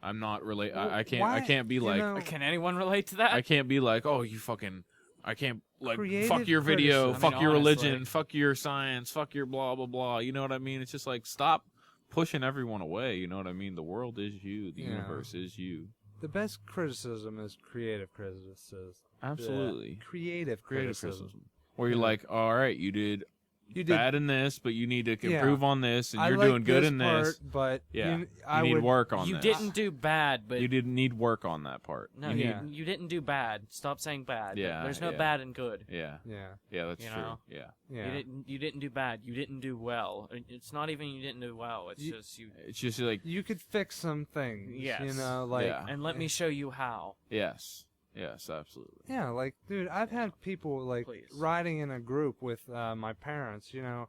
I'm not relate. Well, I can't. why- I can't be you like. know- Can anyone relate to that? I can't be like, oh, you fucking. I can't like Creative fuck your video, criticism. I fuck mean, your honestly. religion, fuck your science, fuck your blah blah blah. You know what I mean? It's just like stop pushing everyone away. You know what I mean? The world is you. The Yeah. universe is you. The best criticism is creative criticism. Absolutely. Creative criticism. Where you're Yeah. like, all right, you did You did. bad in this, but you need to Yeah. improve on this, and I you're like doing good this in part, this. but Yeah. I You need would, work on You this. didn't do bad, but You didn't need work on that part. no, You you, need- Yeah. you didn't do bad. Stop saying bad. Yeah, There's no yeah. bad and good. Yeah. Yeah, Yeah, that's You true. know? Yeah. yeah. You didn't do bad. You didn't do well. It's not even you didn't do well. It's just you. It's just like, You could fix some things. Yes. You know, like Yeah. And let me show you how. yes. Yes, absolutely. yeah, like dude, I've had people like Please. riding in a group with my parents. You know,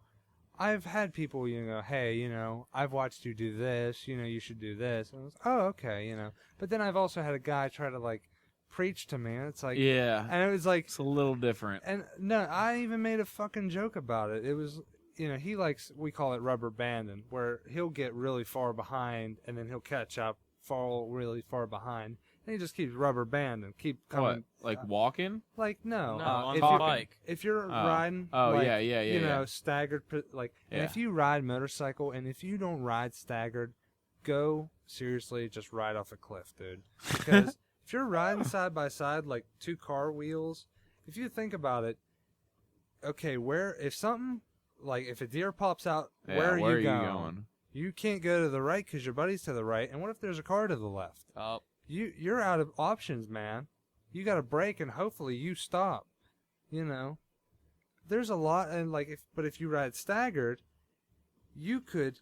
I've had people, you know, hey, you know, I've watched you do this. You know, you should do this. And I was, oh, okay, you know. But then I've also had a guy try to like preach to me, and it's like, Yeah. and it was like, It's a little different. and no, I even made a fucking joke about it. It was, you know, he likes, we call it rubber banding, where he'll get really far behind and then he'll catch up, fall really far behind, and he just keeps rubber banding, keep coming. What? Like walking? Like no, No, if on the you're- bike. If you're Oh. riding, Oh, like, yeah, yeah, you know, yeah. staggered, like, and Yeah. if you ride motorcycle, and if you don't ride staggered, go seriously, just ride off a cliff, dude. Because if you're riding side by side like two car wheels, if you think about it, okay, if something like if a deer pops out, Yeah, where are you you going? going? You can't go to the right because your buddy's to the right, and what if there's a car to the left? Oh, You're out of options, man. You got to brake, and hopefully you stop. You know, there's a lot, and like if you ride staggered, you could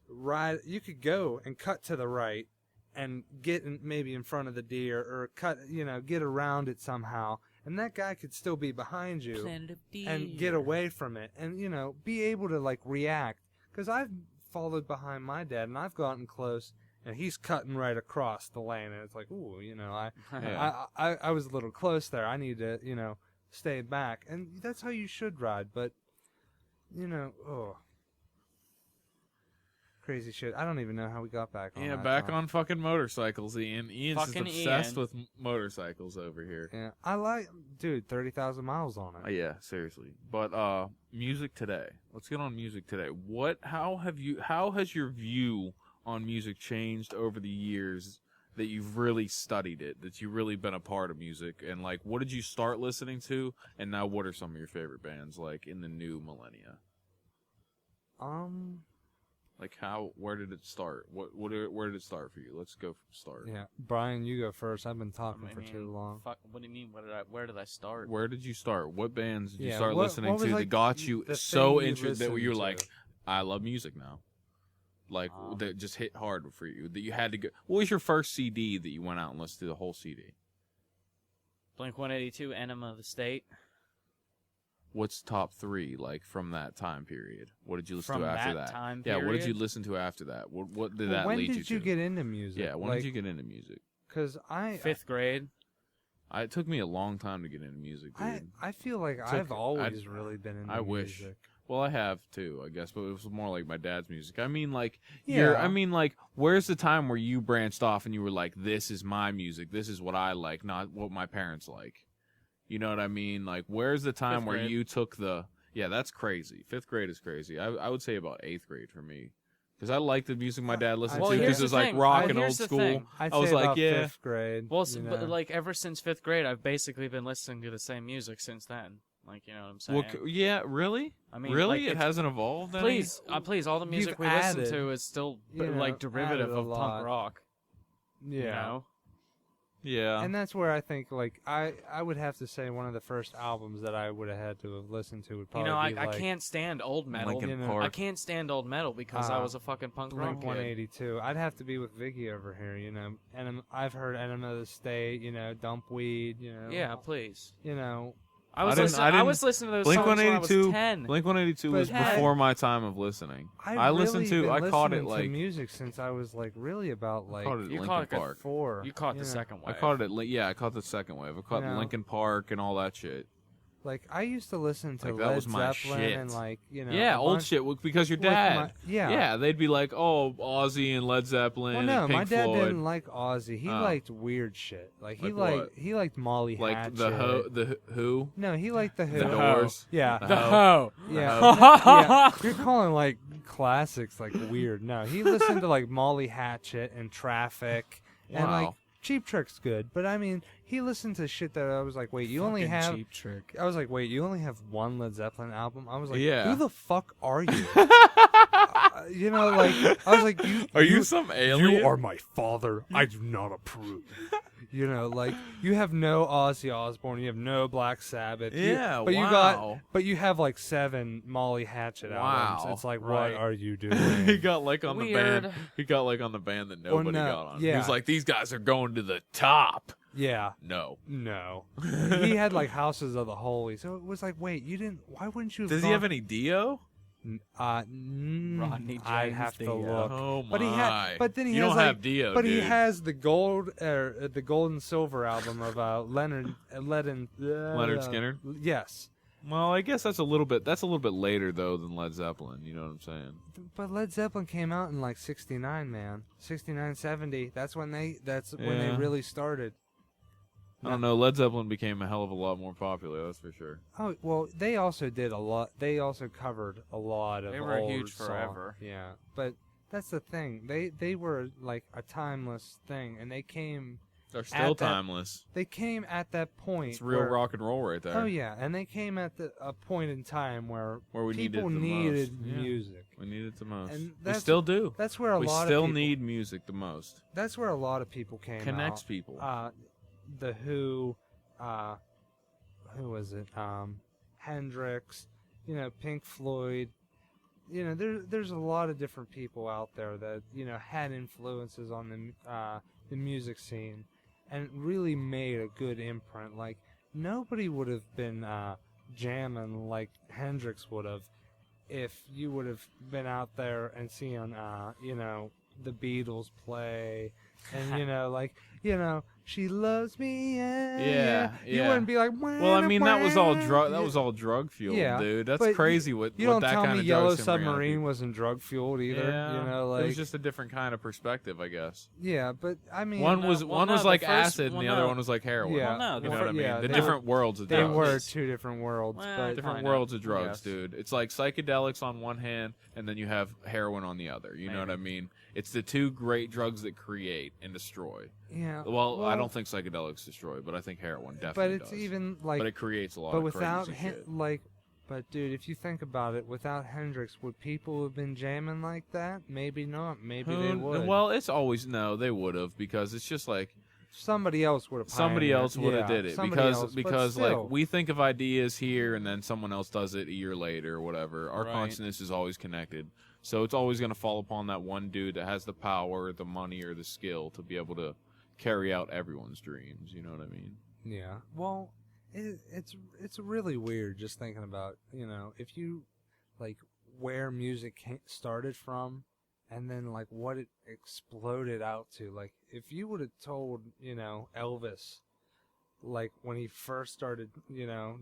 go and cut to the right, and get maybe in front of the deer, or get around it somehow, and that guy could still be behind you Planet of and get Deer. away from it, and be able to like react. Because I've followed behind my dad, and I've gotten close, and he's cutting right across the lane, and it's like, ooh, Yeah. I was a little close there. I need to, stay back, and that's how you should ride. But, crazy shit. I don't even know how we got back on. Yeah, that back topic. on fucking motorcycles, Ian. Ian's just Fucking obsessed Ian. with motorcycles over here. Yeah, I like, dude, 30,000 miles on it. Yeah, seriously. But music today. Let's get on music today. How has your view on music changed over the years that you've really studied it, that you've really been a part of music? And like, what did you start listening to, and now what are some of your favorite bands like in the new millennia? Like where did it start? Where did it start for you? Let's go from start. Yeah, Brian, you go first. I've been talking I for mean, too long. Fuck, what do you mean? Where did I start? Where did you start? What bands did you Yeah, start what listening was, to that like, got you the so thing you interested that you're listened like, to? I love music now? Like, Oh. that just hit hard for you, that you had to go. What was your first CD that you went out and listened to the whole CD? Blink-182, Enema of the State. What's top three, like, from that time period? What did you listen From to after that that? time Yeah, what did you period? listen to after that? What did Well, that when lead did you you to? get into music? Yeah, when did you get into music? Because Fifth grade. It took me a long time to get into music, dude. I feel like Took- I've always really been into I wish. music. Well, I have too, I guess, but it was more like my dad's music. I mean, like, Yeah. where's the time where you branched off and you were like, this is my music, this is what I like, not what my parents like? You know what I mean? Like, where's the time Fifth where grade. you took yeah, that's crazy. Fifth grade is crazy. I would say about eighth grade for me. Because I liked the music my dad listened Well, to, here's because it the was like thing. rock Well, and old here's the school. thing. I'd I was say like, about yeah. fifth grade. Well, you but know. like ever since fifth grade, I've basically been listening to the same music since then. Like, you know what I'm saying? Well, yeah, really? I mean, really? like, it it's- hasn't evolved any? Please, all the music You've we added, listen to is still you know, like derivative added a of lot. punk rock. yeah. You know? Yeah. And that's where I think, like, I would have to say one of the first albums that I would have had to have listened to would You probably know, be I like can't stand old metal. Linkin you know, Park. I can't stand old metal because I Uh, was a fucking punk rock Blink kid. 182. I'd have to be with Vicky over here, you know. And I've heard Enema of the State, you know, Dumpweed, you know. Yeah, please. You know, I was didn't- listening. I I didn't- was listening to those Blink songs when I was 182. 10. Blink 182 was But I- before my time of listening. I've I listened really to. I been caught it listening to like. music since I was like really about like I caught it at You Linkin caught it at Park. 4. You caught the know. second I wave. caught it at I caught the second wave. I caught You know. Linkin Park and all that shit. Like I used to listen to Like, that Led was my Zeppelin shit. and like Yeah, a old bunch- shit because your like dad. yeah. They'd be like, "Oh, Ozzy and Led Zeppelin Well, no, and Pink my dad Floyd." didn't like Ozzy. He Oh. liked weird shit. Like Like he liked Molly Like Hatchet. the Who, No, he liked the Who. the Doors. Yeah. The The Hoe. hoe. Yeah. Hoe. Yeah. You're calling like classics like weird. No, he listened to like Molly Hatchet and Traffic and like Wow. Cheap Trick's good, but I mean, he listened to shit that I was like, wait, you only Fucking have. Cheap Trick. I was like, wait, you only have one Led Zeppelin album? I was like, Yeah. who the fuck are you? You know, like I was like, Are you some alien? You are my father. I do not approve. You know, like you have no Ozzy Osbourne, you have no Black Sabbath. Yeah, but wow. you have like 7 Molly Hatchet albums. Wow, It's like, right. what are you he doing? got like on Weird. the band. He got like on the band that nobody no, got on. He yeah. was like, "These guys are going to the top." Yeah, No. no. He had like Houses of the Holy, so it was like, wait, you didn't? Why wouldn't you? Does he have any Dio? Rodney I'd James have to Dio. look. Oh my! But he had, but then he you has don't like, have Dio, but dude. he has the gold and silver album of Leonard Skinner? Yes, Well, I guess that's a little bit later though than Led Zeppelin. You know what I'm saying? but Led Zeppelin came out in like '69, man. 69, 70. That's when they Yeah. really started. I don't know. Led Zeppelin became a hell of a lot more popular. That's for sure. Oh well, they also did a lot. They also covered a lot of. They were old huge song- forever. Yeah, but that's the thing. They were like a timeless thing, and they came They're still At that- timeless. at that point. It's real where- rock and roll right there. Oh yeah, and they came at a point in time where Where we people needed the needed most. Yeah. music. We need it the most. And We that's- still do. That's where We a lot still of people, need music the most. That's where a lot of people came Connects out. people. The Who, who was it? Hendrix, Pink Floyd. There's a lot of different people out there that had influences on the music scene, and really made a good imprint. Like nobody would have been jamming like Hendrix would have if you would have been out there and seen the Beatles play, and she loves me. Yeah, You yeah. wouldn't be like. Well, I mean, that was all drug. That Yeah. was all drug fueled, Yeah, dude. That's but crazy. What You what don't that tell kind me of Yellow drugs can bring out of Submarine people. wasn't drug fueled either. Yeah, like it was just a different kind of perspective, I guess. yeah, but I mean, One was the like first- acid, and the well, other no. one was like heroin. Yeah. Well, no, You the know fir- what I mean? yeah, The they different worlds of they drugs. were two different worlds. Well, but different Kinda, worlds of I drugs, guess. dude. It's like psychedelics on one hand, and then you have heroin on the other. You know what I mean? It's the two great drugs that create and destroy. yeah. Well, I don't think psychedelics destroy, but I think heroin But definitely it's does. even like, but it creates a lot but of without crazy shit. but dude, if you think about it, without Hendrix, would people have been jamming like that? Maybe not. Maybe they would. Well, it's always no, they would have because it's just like somebody else would have. somebody else would have did it because still. like we think of ideas here and then someone else does it a year later or whatever. Our Right. consciousness is always connected, so it's always going to fall upon that one dude that has the power, the money, or the skill to be able to carry out everyone's dreams. You know what I mean? Yeah. Well, it's really weird just thinking about if you like where music started from, and then like what it exploded out to. Like if you would have told Elvis, like when he first started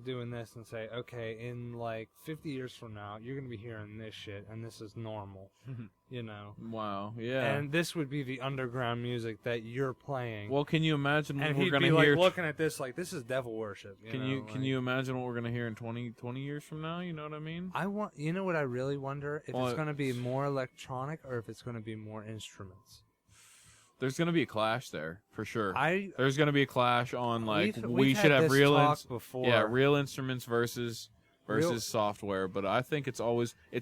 doing this, and say, okay, in like 50 years from now you're gonna be hearing this shit and this is normal. Wow. Yeah. And this would be the underground music that you're playing. well, can you imagine what and we're he'd going be to like hear? looking at this like this is devil worship. Can you imagine what we're going to hear in 20 years from now? You know what I mean? You know what I really wonder? If Well, it's going to be more electronic or if it's going to be more instruments. There's going to be a clash there for sure. I There's going to be a clash on like we've we should had have this real talk before. real instruments versus Real- software, but I think it's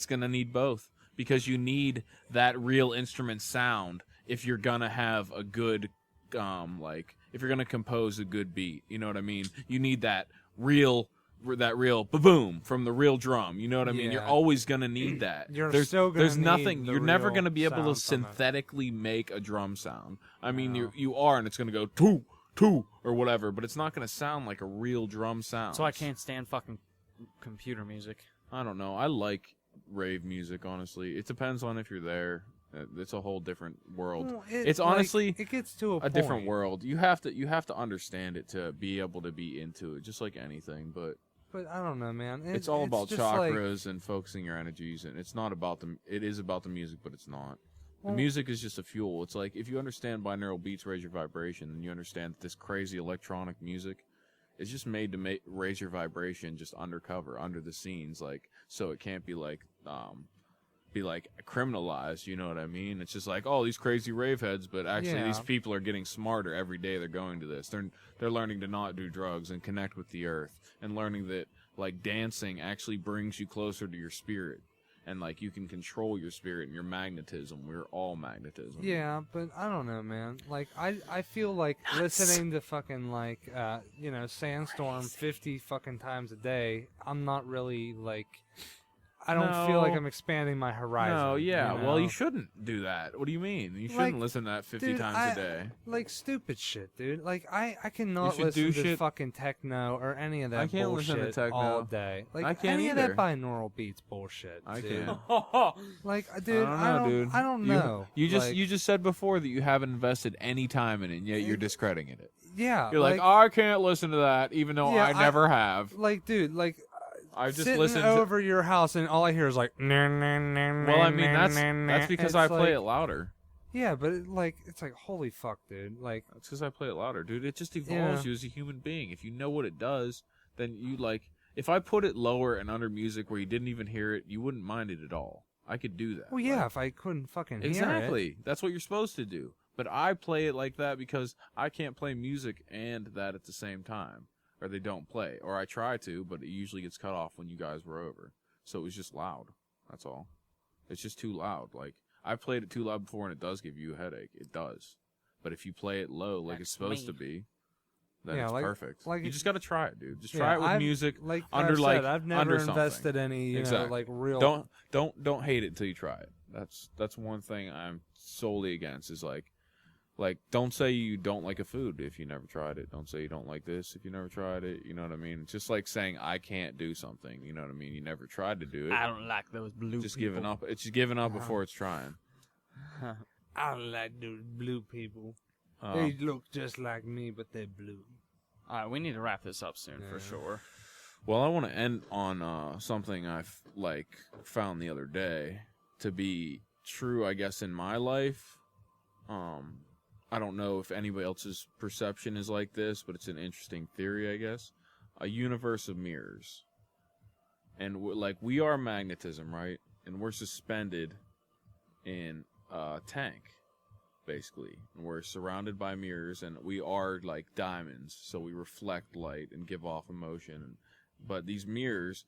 going to need both because you need that real instrument sound if you're going to have a good if you're going to compose a good beat, you know what I mean? You need that real ba-boom from the real drum, you know what I mean? You're Yeah. always going to need that. You're there's still gonna there's need nothing the you're never real going to be able to sound from it. synthetically make a drum sound. I mean, No. you are, and it's going to go two two or whatever, but it's not going to sound like a real drum sound. So I can't stand fucking computer music. I don't know. I like rave music, honestly. It depends on if you're there. It's a whole different world. Well, It's honestly it gets to a different world. You have to understand it to be able to be into it, just like anything. But But I don't know, man. It's all about just like- chakras and focusing your energies, and it's not about the. It is about the music, but it's not. Well- The music is just a fuel. It's like if you understand binaural beats raise your vibration, then you understand that this crazy electronic music is just made to raise your vibration just undercover, under the scenes, like so it can't be like criminalized. You know what I mean? It's just like, oh, these crazy rave heads, but actually these Yeah. people are getting smarter every day. They're going to this. They're learning to not do drugs and connect with the earth, and learning that like dancing actually brings you closer to your spirit. And, like, you can control your spirit and your magnetism. We're all magnetism. Yeah, but I don't know, man. Like, I feel like listening to fucking, like, Sandstorm 50 fucking times a day, I'm not really, like, I don't feel like No. I'm expanding my horizon. No, yeah. you Well, know? you shouldn't do that. What do you mean? You shouldn't Like, listen to that 50 dude, times a day. Like, stupid shit, dude. Like, I cannot should do listen to shit- fucking techno or any of that I can't listen bullshit to techno. all day. Like, I can't any either. of that binaural beats bullshit, I dude. can't. Like, dude, dude. I don't know. You Like, just said before that you haven't invested any time in it, and yet you're discrediting it. yeah. You're like, I can't listen to that, even though Yeah, I never have. like, dude, like, I just sitting listened to. over your house and all I hear is like, Well, I mean, that's because I play it louder. Yeah, but it's like, holy fuck, dude. Like, That's because I play it louder, dude. It just evolves Yeah. you as a human being. If you know what it does, then you like. If I put it lower and under music where you didn't even hear it, you wouldn't mind it at all. I could do that. well, yeah, if I couldn't fucking hear it. Exactly. That's what you're supposed to do. But I play it like that because I can't play music and that at the same time. Or they don't play. Or I try to, but it usually gets cut off when you guys were over. So it was just loud. That's all. It's just too loud. Like, I've played it too loud before and it does give you a headache. It does. But if you play it low like it's supposed to be, then Yeah, it's like- perfect. like You it- just gotta try it, dude. Just Yeah, try it with I've- music. Like under, I've like, said, I've never under something. invested any, Exactly. like real. Don't hate it until you try it. That's one thing I'm solely against is like don't say you don't like a food if you never tried it. Don't say you don't like this if you never tried it. You know what I mean? It's just like saying I can't do something. You know what I mean? You never tried to do it. I don't like those blue just people. giving up. It's just giving up before it's trying. I don't like those blue people. Uh, They look just like me, but they're blue. All right, we need to wrap this up soon for Yeah. sure. Well, I want to end on something I've found the other day to be true, I guess, in my life. I don't know if anybody else's perception is like this, but it's an interesting theory, I guess. A universe of mirrors, and we are magnetism, right? And we're suspended in a tank, basically. And we're surrounded by mirrors, and we are like diamonds, so we reflect light and give off emotion. But these mirrors,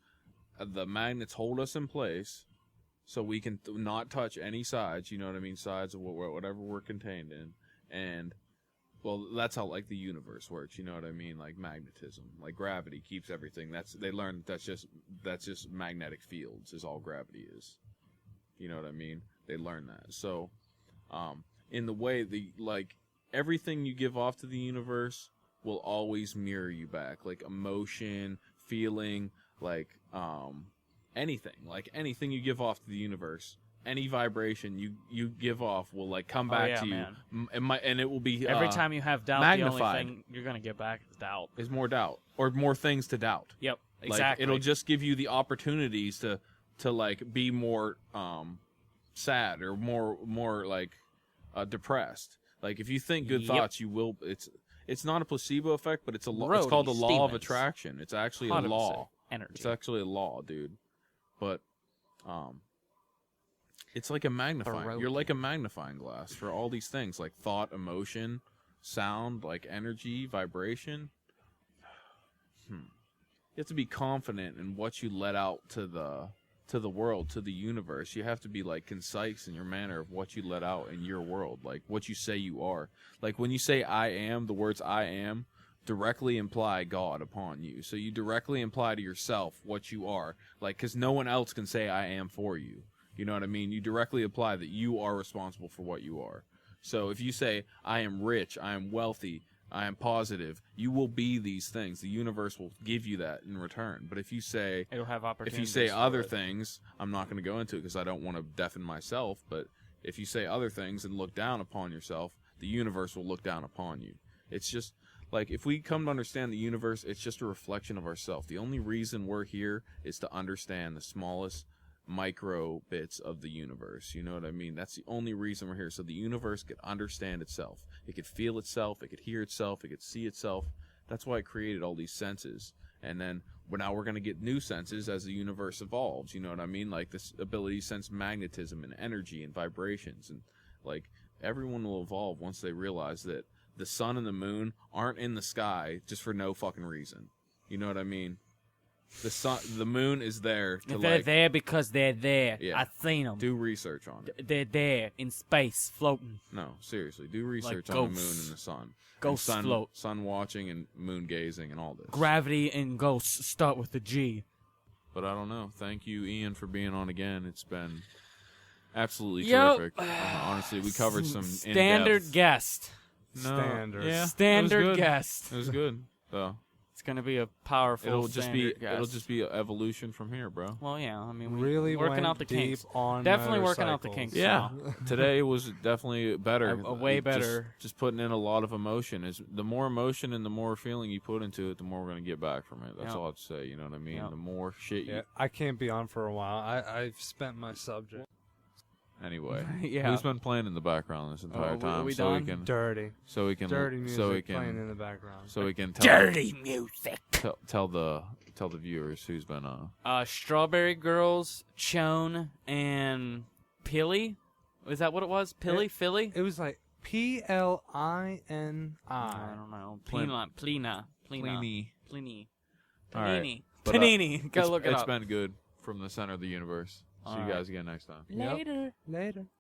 the magnets hold us in place, so we can not touch any sides. You know what I mean? Sides of whatever we're contained in, and well, that's how like the universe works. You know what I mean? Like magnetism, like gravity keeps everything. They learn that's just magnetic fields is all gravity is. You know what I mean? They learn that. So, in the way everything you give off to the universe will always mirror you back, like emotion, feeling, anything you give off to the universe, any vibration you give off will come back yeah, to you. man. And it will be Every time you have doubt, the magnified. only thing you're gonna get back is doubt. is more doubt or more things to doubt. Yep, Like, exactly. it'll just give you the opportunities to be more sad or more depressed. Like if you think good Yep. thoughts, you will. It's not a placebo effect, but it's a Roadies, it's called the law of demons. attraction. It's actually a 100% law. energy. It's actually a law, dude. But it's like a magnifying. road. You're like a magnifying glass for all these things, like thought, emotion, sound, like energy, vibration. You have to be confident in what you let out to the world, to the universe. You have to be concise in your manner of what you let out in your world, like what you say you are. Like when you say I am, the words I am directly imply God upon you. So you directly imply to yourself what you are, because no one else can say I am for you. You know what I mean? You directly imply that you are responsible for what you are. So if you say I am rich, I am wealthy, I am positive, you will be these things. The universe will give you that in return. But if you say It'll have opportunities. if you say for other it. things, I'm not going to go into it because I don't want to deafen myself, but if you say other things and look down upon yourself, the universe will look down upon you. It's just Like, if we come to understand the universe, it's just a reflection of ourselves. The only reason we're here is to understand the smallest micro bits of the universe. You know what I mean? That's the only reason we're here. So the universe could understand itself. It could feel itself. It could hear itself. It could see itself. That's why it created all these senses. And then now we're going to get new senses as the universe evolves. You know what I mean? Like this ability to sense magnetism and energy and vibrations. And like everyone will evolve once they realize that the sun and the moon aren't in the sky just for no fucking reason. You know what I mean? The moon is there to They're there because they're there. Yeah. I've seen them. do research on it. They're there in space, floating. No, seriously, do research Like on the moon ghosts. and the sun. Ghosts and float. sun watching and moon gazing and all this. Gravity and ghosts start with a G. But I don't know. Thank you, Ian, for being on again. It's been absolutely Yo. terrific. Honestly, we covered some standard in-depth- guest. No, Standard. Yeah, Standard it was good. guest. It was good. So It's gonna be a powerful. it'll just be standard it'll guest. just be an evolution from here, bro. Well, yeah. I mean, we Really working went out the deep kinks. on Definitely working out the motorcycles. kinks. Yeah, today was definitely better. A way Just- better. Just putting in a lot of emotion. Is the more emotion and the more feeling you put into it, the more we're gonna get back from it. That's Yep. all I'd say. You know what I mean? Yep. The more shit you. Yeah, I can't be on for a while. I've spent my subject. Anyway, Yeah. who's been playing in the background this entire are time? we so we done? can, Dirty so music we playing can, in the background. so we can tell, Dirty music. tell the viewers who's been Strawberry Girls, Chone, and Pilly. Is that what it was? Pilly? Philly? It was like PLINI. I don't know. Plin- Plina. Pliny. Pliny. All right. Panini. But, Panini. Go it's, look it it's up. been good from the center of the universe. See All you right. guys again next time. Yep. Later.